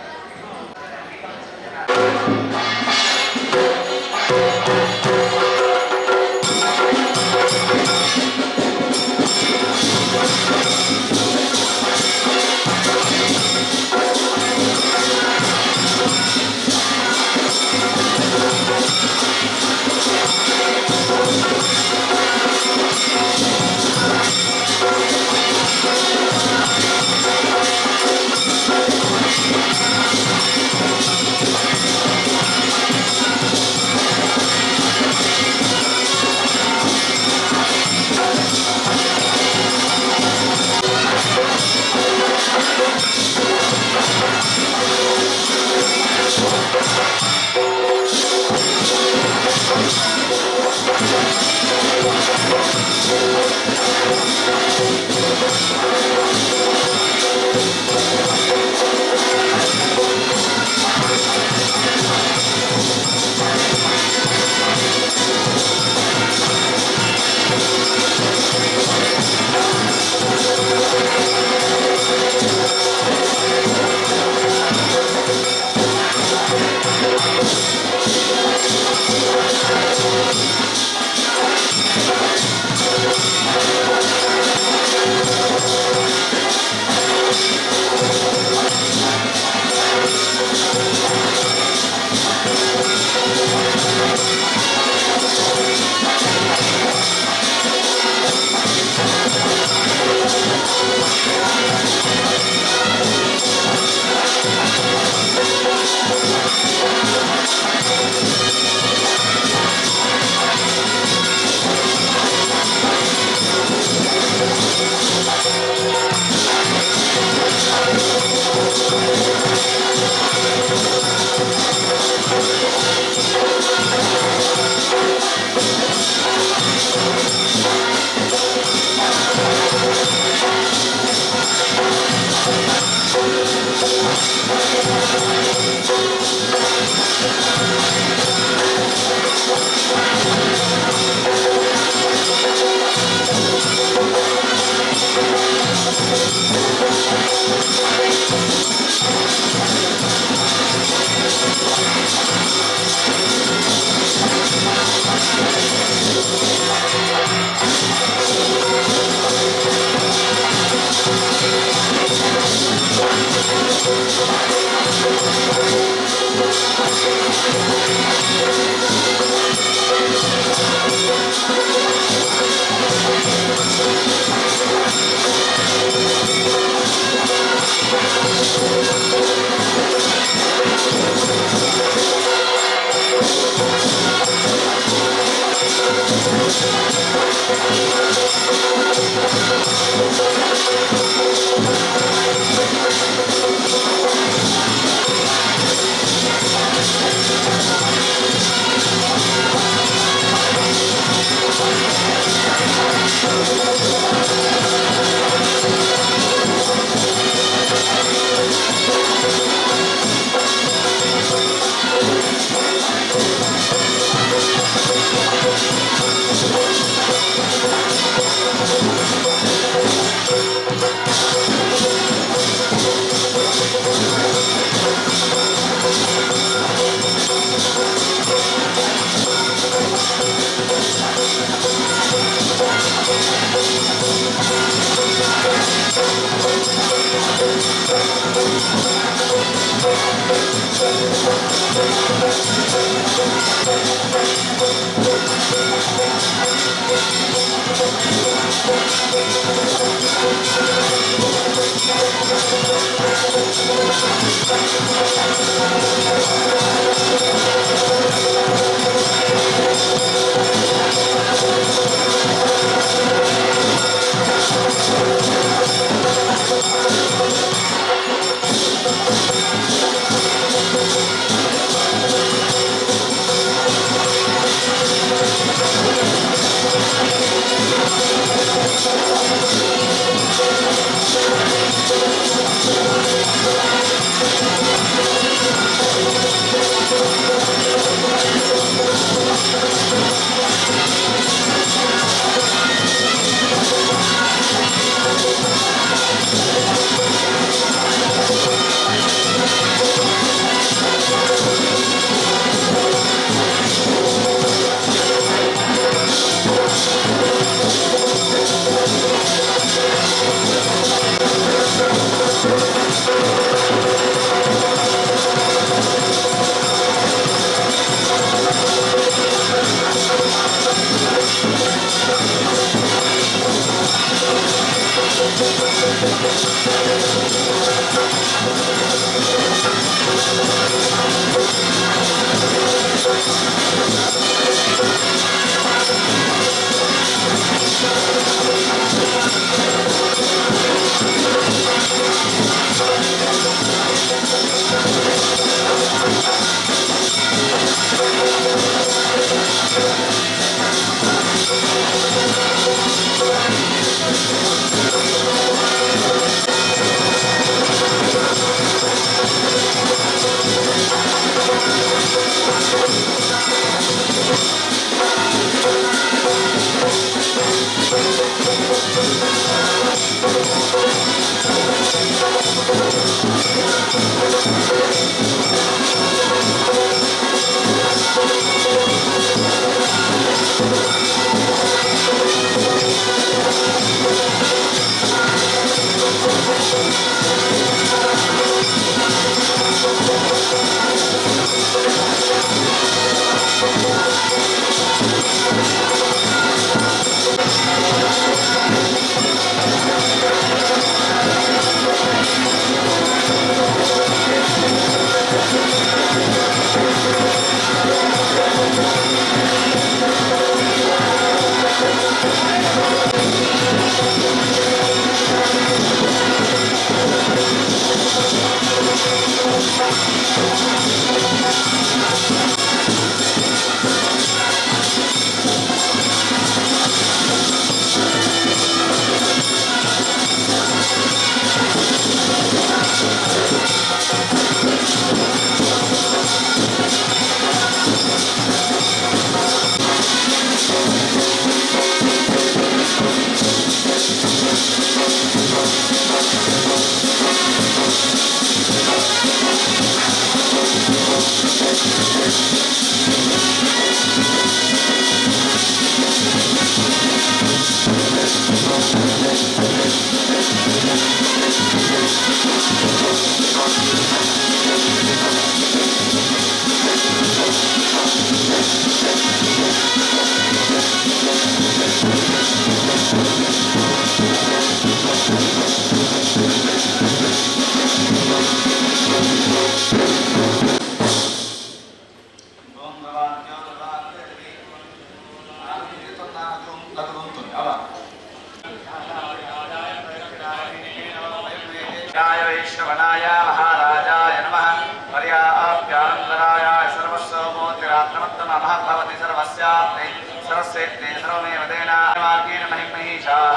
Speaker 1: वैश्रवणाय महाराजाय नमः पर्याप्यानन्दराय सर्वस्वमूर्तिरात्मत्तमः भवति सर्वस्याप्ते सर्वस्येत्ते सर्वमेव तेनामार्गेण महिमहीशाः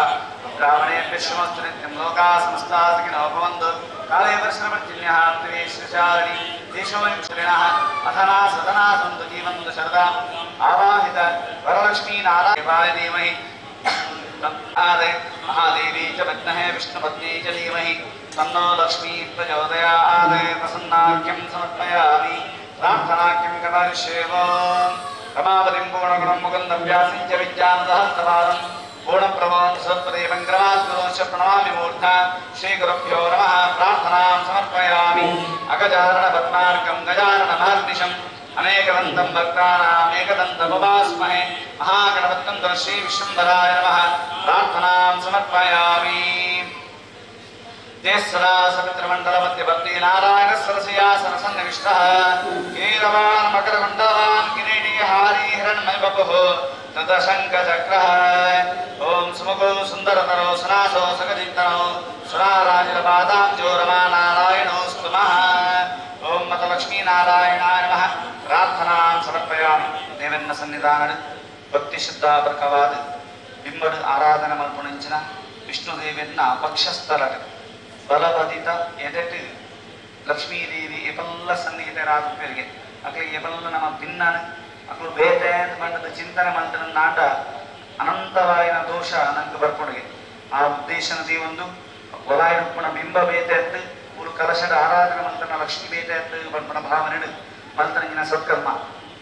Speaker 1: ब्राह्मणेभ्यश्रमस्तु नित्यं लोकाः समस्ताः सुखिनो भवन्तु काले वर्षपर्जन्यः त्रिवेश्वशालिनी देशोऽयं अथना सदना सन्तु जीवन्तु शरदाम् आवाहित वरलक्ष्मी नारायणाय धीमहि महादेवी च विद्महे विष्णुपत्नी च धीमहि तन्नो लक्ष्मी प्रचोदयात् प्रसन्नाख्यं समर्पयामि प्रार्थनाख्यं करिष्येव रमापतिं पूर्णगुणं मुकुन्दं व्यासं च विज्ञानसहस्रपादं पूर्णप्रभों सत्पदेवं ग्रहाद्गुरोश्च प्रणमामि मूर्धा श्रीगुरुभ्यो नमः प्रार्थनां समर्पयामि अगजाननपद्मार्कं गजाननमहर्निशम् अनेकदन्तं भक्तानाम् एकदन्तमुपास्महे महागणपतिं श्री विश्वम्भराय नमः प्रार्थनां समर्पयामि जयसदा समित्रमण्डलमध्यवर्ती नारायण सरसियासनसन्निविष्टः कीलवान् मकरकुण्डलवान् किरीटिहारी हिरण्मयवपुः तदशङ्खचक्रः ॐ सुमुखो सुन्दरतरो सुनासो सकजित्तनो सुराराजितपादाब्जो रमा नारायणोऽस्तु नमः ॐ मतलक्ष्मीनारायणाय नमः प्रार्थनां समर्पयामि देवेन्न सन्निधानड భక్తి శ్రద్ధాపరకవాది బింబడు ఆరాధన మల్పణించిన విష్ణుదేవెన్న పక్షస్థలట ಬಲಬದಿತ ಎದೆಟ್ಟು ಲಕ್ಷ್ಮೀದೇವಿ ಎಪಲ್ಲ ಸನ್ನಿಹಿತ ರಾಜುಪೇರಿಗೆ ಅಕ್ಲಿಗೆ ಎಪಲ್ಲ ನಮ್ಮ ಭಿನ್ನನ ಅಕ್ಲು ಬೇತೆ ಅಂತ ಬಂಡದ ಚಿಂತನೆ ಮಂತ್ರ ನಾಟ ಅನಂತವಾಯಿನ ದೋಷ ನಂಗೆ ಬರ್ಕೊಡಗೆ ಆ ಉದ್ದೇಶನದಿ ಒಂದು ಒಲಾಯಿಡುಪ್ಪಣ ಬಿಂಬ ಬೇತೆ ಎತ್ತು ಮೂರು ಕಲಶದ ಆರಾಧನೆ ಮಂತ್ರನ ಲಕ್ಷ್ಮೀ ಬೇತೆ ಎತ್ತು ಬರ್ಪಣ ಭಾವನೆಡು ಮಂತ್ರನಿನ ಸತ್ಕರ್ಮ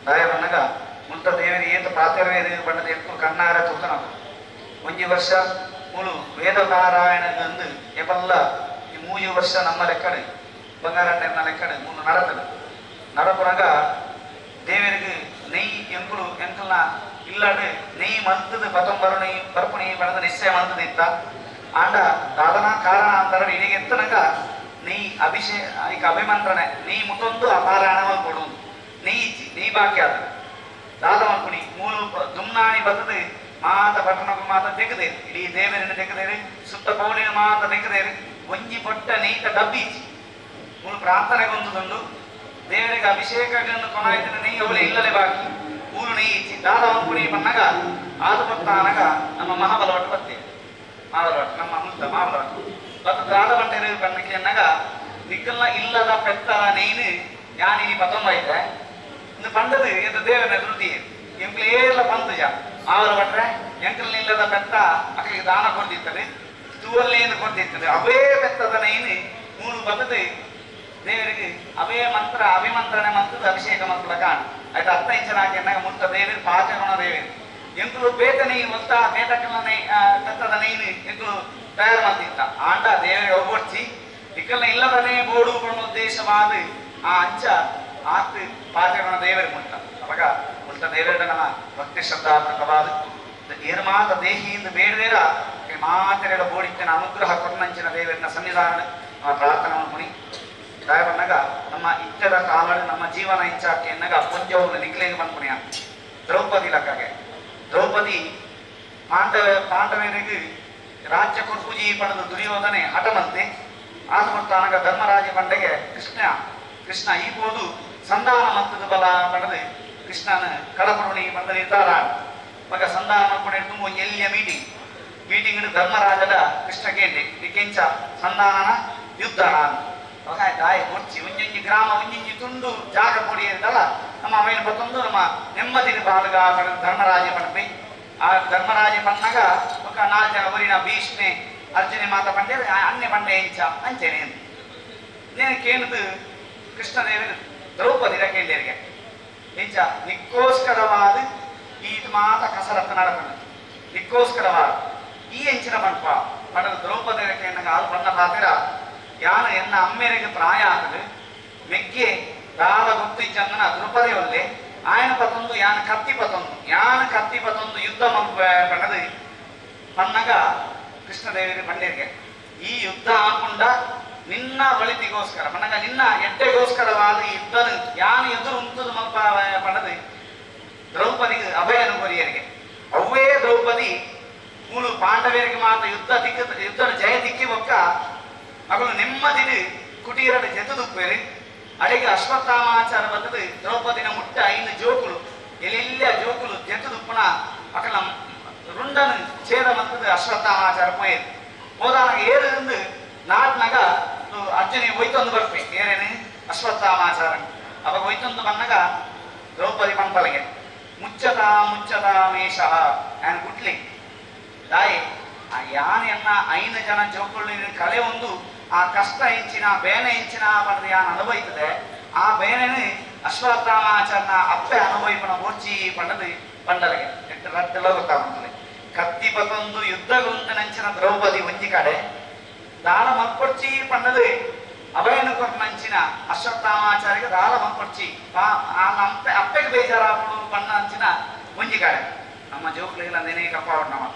Speaker 1: ದಯ ಬನ್ನಗ ಮುಂತ ದೇವರಿ ಏತ ಪಾತ್ರವೇದ ಬಣ್ಣದ ಎತ್ತು ಕಣ್ಣಾರ ತುರ್ತನ ಒಂಜಿ ವರ್ಷ ಮೂಲು ವೇದ ಪಾರಾಯಣ ಅಂದು ಎಪಲ್ಲ ಈ 3 ವರ್ಷ ನಮ್ಮ ಲೆಕ್ಕಡೆ ಬಂಗಾರಣ್ಣ ಲೆಕ್ಕಡೆ ಮೂರು ನಡತದೆ ನಡಪುನಾಗ ದೇವರಿಗೆ ನೆಯ್ ಎಂಕುಲು ಎಂಕಲ್ನ ಇಲ್ಲಡೆ ನೆಯ್ ಮಂತದ 19 ನೆಯ್ ಬರ್ಪಣಿ ಬೆಳೆದ ನಿಶ್ಚಯ ಮಂತದ ಇತ್ತ ಆಂಡ ಸಾಧನ ಕಾರಣ ಅಂತಾರೆ ಇಡಿಗೆ ಎತ್ತನಾಗ ನೆಯ್ ಅಭಿಷೇಕ ಈಗ ಅಭಿಮಂತ್ರಣ ನೀ ಮುತ್ತೊಂದು ಅಪಾರಾಯಣವನ್ನು ಕೊಡು ನೀ ಇಚ್ಚಿ ನೀ ಬಾಕಿ ಆದ ದಾದವನ್ ಕುಣಿ ಮೂಲು ದುಮ್ನಾಣಿ ಬರ್ತದೆ ಮಾತ ಪಟ್ಟಣಕ್ಕೂ ಮಾತ ತೆಗೆದೇರಿ ಇಡೀ ದೇವರನ್ನು ತೆಗೆದೇರಿ ಸುತ್ತ ಪೌಳಿನ ಮಾತ ತೆಗೆದೇರಿ ಒಂಜಿ ಪೊಟ್ಟ ನೀಟ ಡಬ್ಬಿ ಇಚ್ಚಿ ಮೂರು ಪ್ರಾರ್ಥನೆಗೆ ಹೊಂದುದುಂಡು ದೇವರಿಗೆ ಅಭಿಷೇಕಗಳನ್ನು ಕೊನಾಯ್ತಿನ ನೀ ಅವಳು ಇಲ್ಲಲೇ ಬಾಕಿ ಮೂರು ನೀ ಇಚ್ಚಿ ದಾದವನ್ ಕುಣಿ ಬಣ್ಣಗ ಆದು ಪಟ್ಟ ಅನಗ ನಮ್ಮ ಮಹಾಬಲವಟ್ಟು ಬರ್ತೇವೆ ಮಹಾಬಲವಟ್ಟು ನಮ್ಮ ಮುದ್ದ ಮಹಾಬಲವಟ್ಟು ಮತ್ತು ದಾದವಂಟೆ ಬಣ್ಣಕ್ಕೆ ಅನ್ನಗ ನಿಕ್ಕಲ್ನ ಇಲ್ಲದ ಪೆತ್ತಲ ನೀನು ಯಾನಿ ಪತ್ತೊಂಬೈತೆ ಇನ್ನು ಪಂಡದು ಇದು ದೇವನ ಧೃತಿ ಎಂಕ್ಲೇರ್ಲ ಪಂತಜ ಅವರ ಬಟ್ರೆ ಎಂಕಲ್ ನಿಲ್ಲದ ಪೆತ್ತ ಅಕ್ಕಳಿಗೆ ದಾನ ಕೊಡ್ತಿರ್ತದೆ ತೂವಲ್ಲೇನು ಕೊಡ್ತಿರ್ತದೆ ಅವೇ ಪೆತ್ತದ ನೈನು ಮೂರು ಬರ್ತದೆ ದೇವರಿಗೆ ಅವೇ ಮಂತ್ರ ಅಭಿಮಂತ್ರಣ ಮಂತ್ರದ ಅಭಿಷೇಕ ಮಂತ್ರ ಕಾಣ್ ಆಯ್ತು ಅರ್ಥ ಇಂಚನಾಗಿ ಎನ್ನಾಗ ಮುಟ್ಟ ದೇವರು ಪಾಚಗುಣ ದೇವರು ಎಂಕಲು ಬೇತನೆ ಒತ್ತ ಬೇತಕ್ಕಲನೆ ಪೆತ್ತದ ನೈನು ಎಂಕಲು ತಯಾರು ಮಾಡ್ತಿತ್ತ ಆಂಡ ದೇವರಿಗೆ ಒಗ್ಗೊಡ್ಸಿ ಇಕ್ಕಲ್ನ ಇಲ್ಲದನೇ ಬೋಡು ಕೊಡೋ ಉದ್ದೇಶವಾದ ಆ ಅಂಚ ಆತು ಪಾಚಗುಣ ದೇವರಿಗೆ ಮುಟ್ಟ ಅವಾಗ ಮುಟ್ಟ ದೇವರ ನಮ್ಮ ಭಕ್ತಿ ಶ್ರದ್ಧಾತ್ಮಕವಾದ ಏರು ಮಾತ ದೇಹಿಯಿಂದ ಬೇಡದೇರ ಮಾತೆರೆಗಳ ಬೋಡಿತ್ತಿನ ಅನುಗ್ರಹ ಕೊಟ್ಟಂಚಿನ ದೇವರಿನ ಸನ್ನಿಧಾನ ಪ್ರಾರ್ಥನೆ ಮುನಿ ದಾಯಬಣ್ಣಗ ನಮ್ಮ ಇಟ್ಟದ ಕಾಲಡು ನಮ್ಮ ಜೀವನ ಇಂಚಾಕೆ ಎನ್ನಗ ಪುಂಜವರು ನಿಕ್ಲೇಗೆ ಬಂದ್ಪುಣಿಯ ದ್ರೌಪದಿ ಲಕ್ಕಗೆ ದ್ರೌಪದಿ ಪಾಂಡವರಿಗೆ ರಾಜ್ಯ ಕೊಡ್ಪುಜಿ ಪಡೆದು ದುರ್ಯೋಧನೆ ಹಠಮಂತೆ ಆದ ಧರ್ಮರಾಜ ಬಂಡೆಗೆ ಕೃಷ್ಣ ಈಬೋದು ಸಂಧಾನ ಮಂತ್ರದ ಬಲ ಪಡೆದು ಕೃಷ್ಣನ ಕಡಪುಣಿ ಬಂದ ನಿರ್ಧಾರ ಮಗ ಸಂಧಾನ ಮಾಡ್ಕೊಂಡು ತುಂಬ ಎಲ್ಲಿಯ ಮೀಟಿಂಗ್ ಧರ್ಮರಾಜದ ಕೃಷ್ಣ ಕೇಂದ್ರ ಕೆಂಚ ಸಂಧಾನನ ಯುದ್ಧ ತಾಯಿ ಕೊಡ್ಚಿ ಒಂಜೊಂಜಿ ಗ್ರಾಮ ಒಂಜೊಂಜಿ ತುಂಡು ಜಾಗ ಕೊಡಿ ಅಂತಲ್ಲ ನಮ್ಮ ಅವೇನು ಬತ್ತೊಂದು ನಮ್ಮ ನೆಮ್ಮದಿನ ಬಾಲಗ ಪಡೆದು ಧರ್ಮರಾಜ ಪಂಪಿ ಆ ಧರ್ಮರಾಜ ಪನ್ನಾಗ ఒక 4 ಜನ ಊರಿನ ಭೀಷ್ಮೆ ಅರ್ಜುನೆ ಮಾತ ಪಂಡೆ ಅನ್ಯ ಪಂಡೆ ಇಂಚ ಅಂಚೆನೆ నేను ಕೇಳಿದು ಕೃಷ್ಣದೇವರು ದ್ರೌಪದಿರ ಕೇಳಿಯರಿಗೆ ಇಂಚ ನಿಕ್ಕೋಸ್ಕರವಾದ ಈ ಮಾತ ಕಸರತ್ತು ನಡಪಂಡು ನಿಕ್ಕೋಸ್ಕರವಾದ ಈ ಎಂಚಿನ ಪಂಪ ಪಡೆದು ದ್ರೌಪದಿರ ಕೇಳಿದಾಗ ಆರು ಬಣ್ಣ ಪಾತ್ರ ಯಾನು ಎನ್ನ ಅಮ್ಮೆರಿಗೆ ಪ್ರಾಯ ಆಗದು ಮೆಗ್ಗೆ ದಾಳ ಗೊತ್ತು ಚಂದನ ದ್ರೌಪದಿ ಒಲ್ಲೆ ఆయన పతందు యాన కత్తి పతందు యుద్ధం పన్నది పన్నగా కృష్ణదేవి పండేರಿಗೆ ಈ ಯುದ್ಧ ಆకుండా ನಿನ್ನ ಒಳಿತಿಗೋಸ್ಕರ ಪನ್ನಗ ನಿನ್ನ ಎಡ್ಡೆಗೋಸ್ಕರವಾದ ಈ ಯುದ್ಧ ಯಾನು ಎದುರು ಉಂಟದು ಮಲ್ಪ ಪನ್ನದು ದ್ರೌಪದಿಗೆ ಅಭಯನು ಕೊರಿಯರಿಗೆ ಅವೇ ದ್ರೌಪದಿ ಮೂಲು ಪಾಂಡವರಿಗೆ ಮಾತ್ರ ಯುದ್ಧ ಜಯ ದಿಕ್ಕಿ ಒಕ್ಕ ಮಗಳು ನೆಮ್ಮದಿದು ಕುಟೀರದ ಜೆತುದುಪ್ಪೇರಿ ಅಡಿಗೆ ಅಶ್ವತ್ಥಾಮಾಚಾರ ಬರ್ತದೆ ದ್ರೌಪದಿನ ಮುಟ್ಟ ಐದು ಜೋಕುಲು ಎಲ್ಲೆಲ್ಲ ಜೋಕುಲು ಜೆತುದುಪ್ಪುನ ಅಕಲ ರುಂಡನು ಛೇದ ಮಂತದ ಅಶ್ವತ್ಥಾಮಾಚಾರ ಪೋಯೇದು ಹೋದಾಗ ಏರಿಂದ ನಾಟ್ನಾಗ ಅರ್ಜುನಿ ಒಯ್ತೊಂದು ಬರ್ಪೆ ಏರೇನೆ ಅಶ್ವತ್ಥಾಮಾಚಾರ ಅವಾಗ ಒಯ್ತೊಂದು ಬಂದಾಗ ದ್ರೌಪದಿ ಪಂಪಲಿಗೆ ಮುಚ್ಚತಾ ಮೇಷಃ ಆ್ಯನ್ ಗುಟ್ಲಿ ದಾಯಿ ಆ ಯಾನೆಯನ್ನ 5 ಜನ ಜೋಕುಳಿನ ಕಲೆ ಒಂದು ಆ ಕಷ್ಟ ಇಂಚಿನ ಬೇನೆ ಇಂಚಿನ ಪಡೆದು ಯಾನ್ ಅನುಭವಿತದೆ ಆ ಬೇನೆನೆ ಅಶ್ವತ್ಥಾಮಾಚಾರನ ಅಪ್ಪೆ ಅನುಭವಿಪಣ ಓರ್ಚಿ ಪಂಡದು ಪಂಡಲಿಗೆ ರಟ್ಟೆಲ್ಲ ಗೊತ್ತಾಗುತ್ತದೆ ಕತ್ತಿ ಪತೊಂದು ಯುದ್ಧ ಗುಂತನಂಚಿನ ದ್ರೌಪದಿ ಒಂಜಿ ಕಡೆ ದಾಳ ಮಕ್ಕೊಡ್ಚಿ ಪಂಡದು ಅಭಯನು ಕೊಟ್ಟನಂಚಿನ ಅಶ್ವತ್ಥಾಮಾಚಾರಿಗೆ ದಾಳ ಮಕ್ಕೊಡ್ಚಿ ಅಪ್ಪೆಗೆ ಬೇಜಾರಾಪಡು ಪಣ್ಣ ಅಂಚಿನ ಒಂಜಿ ಕಡೆ ನಮ್ಮ ಜೋಕ್ಲಿಗೆಲ್ಲ ನೆನೆ ಕಪ್ಪಾವಡು ನಮ್ಮ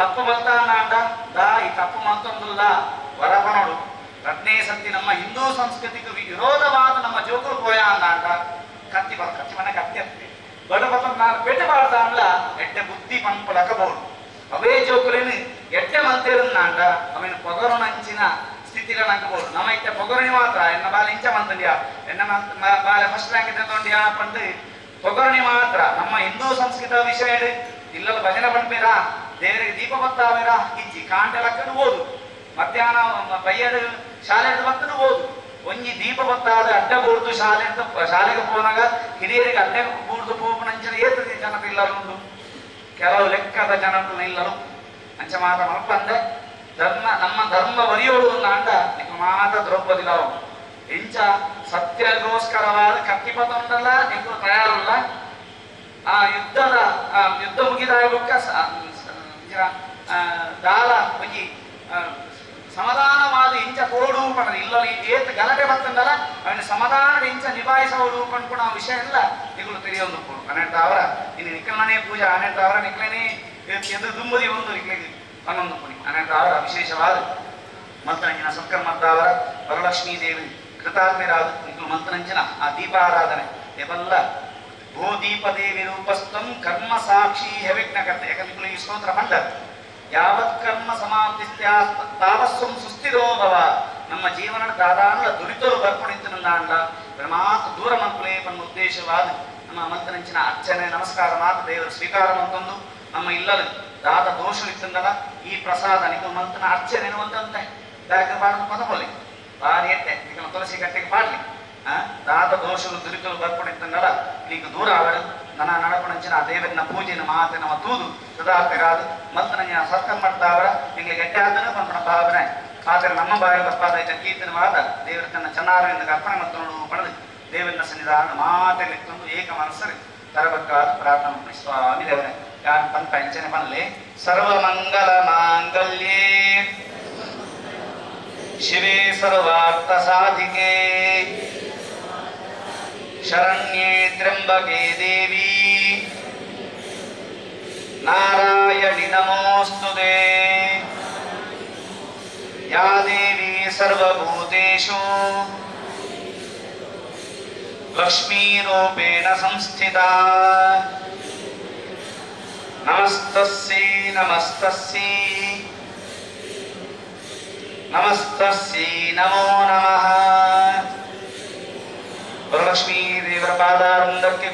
Speaker 1: ತಪ್ಪು ಬಲ್ತಾಂಡ ದಾ ಈ ತಪ್ಪು ಮಂತೊಂದುಲ್ಲ ವರಪನೋಡು ರತ್ನೇ ಸತ್ತಿ ನಮ್ಮ ಹಿಂದೂ ಸಂಸ್ಕೃತಿಗೆ ವಿರೋಧವಾದ ನಮ್ಮ ಜೋಕುಲು ಪೋಯ ಅಂದ ಕತ್ತಿ ಮನೆ ಕತ್ತಿ ಹತ್ತಿ ಬಡಪತ ನಾನು ಪೆಟ್ಟಬಾರ್ದ ಅಂಡ್ಲ ಎಡ್ಡೆ ಬುದ್ಧಿ ಪಂಪುಲಕಬಹುದು ಅವೇ ಜೋಕುಲೇನು ಎಡ್ಡೆ ಮಂತೇರನ್ನಾಂಡ ಅವನು ಪೊಗರುನಂಚಿನ ಸ್ಥಿತಿಗಳನ್ನಬಹುದು ನಮ್ಮ ಇತ್ತೆ ಪೊಗರುಣಿ ಮಾತ್ರ ಎನ್ನ ಬಾಲ ಇಂಚ ಮಂತಂಡ್ಯ ಎನ್ನ ಬಾಲ ಫಸ್ಟ್ ರ್ಯಾಂಕ್ ತೊಂಡ್ಯ ಪಂಡು ಪೊಗರುಣಿ ಮಾತ್ರ ನಮ್ಮ ಹಿಂದೂ ಸಂಸ್ಕೃತ ವಿಷಯ ಇಲ್ಲದ ಭಜನೆ ಪಂಪೇರ ದೇವರಿಗೆ ದೀಪ ಬತ್ತಾವೇರ ಇಜ್ಜಿ ಕಾಂಟೆ ಲಕ್ಕನು ಓದು ಮಧ್ಯಾಹ್ನ ಬೈಯಡು ಶಾಲೆ ಬತ್ತನು ಓದು ಒಂಜಿ ದೀಪ ಬತ್ತಾದ ಅಡ್ಡ ಬೂರ್ದು ಶಾಲೆಗೆ ಹೋದಾಗ ಹಿರಿಯರಿಗೆ ಅಡ್ಡ ಬೂರ್ದು ಪೋಪನಂಚಿನ ಏತದೆ ಜನ ಇಲ್ಲರುಂಡು ಕೆಲವು ಲೆಕ್ಕದ ಜನರು ನಿಲ್ಲರು ಅಂಚ ಮಾತ ಮಲ್ಪಂದೆ ನಮ್ಮ ಧರ್ಮ ಬರಿಯೋಡು ಅಂಡ ನಿಕ್ಕ ಮಾತ ದ್ರೌಪದಿಲವು ಇಂಚ ಸತ್ಯಗೋಸ್ಕರವಾದ ಕತ್ತಿಪತೊಂದಲ್ಲ ನಿಕ್ಕು ತಯಾರುಲ್ಲ ಆ ಯುದ್ಧ ಮುಗಿದಾಗ ದಾಳ ಒಂಜಿ ಸಮಾಧಾನವಾದ ಇಂಚ ಪೋಡು ಪಣದು ಇಲ್ಲ ಏತ್ ಗಲಾಟೆ ಬರ್ತಂದಲ್ಲ ಅವನ ಸಮಾಧಾನದ ಇಂಚ ನಿಭಾಯಿಸೋಡು ಪಂಡ್ಕೊಂಡು ಆ ವಿಷಯ ಎಲ್ಲ ನಿಗಳು ತಿಳಿಯೊಂದು ಪೋಡು ಹನ್ನೆರಡು ಅವರ ಇನ್ನು ನಿಕ್ಕಲನೇ ಪೂಜೆ 12 ಅವರ ನಿಕ್ಕಲನೇ ಎದು ದುಂಬದಿ ಒಂದು ನಿಕ್ಕಲಿಗೆ 11 ಪುಣಿ 12 ಅವರ ವಿಶೇಷವಾದ ಮತ್ತಂಗಿನ ಸತ್ಕರ್ಮದ್ದವರ ವರಲಕ್ಷ್ಮೀದೇವಿ ಕೃತಾರ್ಥರಾದ ನಿಖಿಲ ಮಂತ್ರಂಜನ ಆ ದೀಪಾರಾಧನೆ ಎವಲ್ಲ ಭೂದೀಪದೇವಿ ರೂಪಸ್ಥಂ ಕರ್ಮ ಸಾಕ್ಷಿ ಹವಿಘ್ನಕರ್ತೆ. ಯಾಕಂದ್ರೆ ಈ ಸ್ತೋತ್ರ ಮಂಡ ಯಾವತ್ ಕರ್ಮ ಸಮಾಪ್ತಿಸ್ತ್ಯಾ ತಾವಸ್ವಂ ಸುಸ್ಥಿರೋ ಭವ. ನಮ್ಮ ಜೀವನ ದಾದಾನುಲ ದುರಿತರು ಬರ್ಪಣಿತನಂದಾಂಡ ಪರಮಾತ್ ದೂರ ಮಂತ್ಲೇ ಪನ್ನ ಉದ್ದೇಶವಾದ ನಮ್ಮ ಮಂತ್ರಂಚಿನ ಅರ್ಚನೆ ನಮಸ್ಕಾರ ಮಾತು ದೇವರು ಸ್ವೀಕಾರ ಮಂತೊಂದು ನಮ್ಮ ಇಲ್ಲದ ದಾದ ದೋಷವಿತ್ತಂದಲ್ಲ ಈ ಪ್ರಸಾದ ನಿಖಿಲ ಮಂತ್ರನ ಅರ್ಚನೆ ಎನ್ನುವಂತೆ ದಾಖಲೆ ಪಾಡಲು ಪದಬೋಲಿ ಭಾರಿ ಎಟ್ಟೆ ನಿಖಿಲ ತುಳಸಿ ಕಟ್ಟೆಗೆ ಪಾಡ್ಲಿ ದಾದ ದೋಷಗಳು ದುರಿತರು ಬರ್ಪಣಿತಂದಲ್ಲ ಈಗ ದೂರ ಆವಡು ನನ್ನ ನಡಪಣಂಚಿನ ದೇವರಿನ ಪೂಜೆನ ಮಾತೆ ನಮ್ಮ ತೂದು ಸದಾರ್ಥಗಾದು ಮಂತ್ರನ ಸತ್ಕರ ಮಾಡ್ತಾವರ ನಿಂಗೆ ಗಟ್ಟಿ ಆದನು ಪಂಪನ ಭಾವನೆ ಆದರೆ ನಮ್ಮ ಬಾಯಿ ಬಪ್ಪಾದೈತ ಕೀರ್ತನವಾದ ದೇವರ ತನ್ನ ಚೆನ್ನಾರಿಂದ ಅರ್ಪಣೆ ಮತ್ತು ಪಡೆದು ದೇವರಿನ ಸನ್ನಿಧಾನ ಮಾತೆಲಿತ್ತೊಂದು ಏಕ ಮನಸ್ಸರಿ ತರಬೇಕಾದ ಪ್ರಾರ್ಥನೆ ಸ್ವಾಮಿ ದೇವರೇ ಯಾರು ಪಂಪ ಅಂಚನೆ ಬನ್ನಲಿ. ಸರ್ವಮಂಗಲ ಮಾಂಗಲ್ಯೇ ಶಿವೇ ಸರ್ವಾರ್ಥ ಸಾಧಿಕೆ ಶರಣ್ಯೇ ತ್ರ್ಯಂಬಕೆ ದೇವಿ ನಾರಾಯಣಿ ನಮೋಸ್ತುತೆ. ಯಾ ದೇವಿ ಸರ್ವಭೂತೇಷು ಲಕ್ಷ್ಮೀರೂಪೇಣ ಸಂಸ್ಥಿತಾ ನಮಸ್ತಸ್ಯೈ ನಮಸ್ತಸ್ಯೈ ನಮಸ್ತಸ್ಯೈ ನಮೋ ನಮಃ. ವರಲಕ್ಷ್ಮೀ ದೇವರ ಪಾದಾರಂದಕ್ಕೆ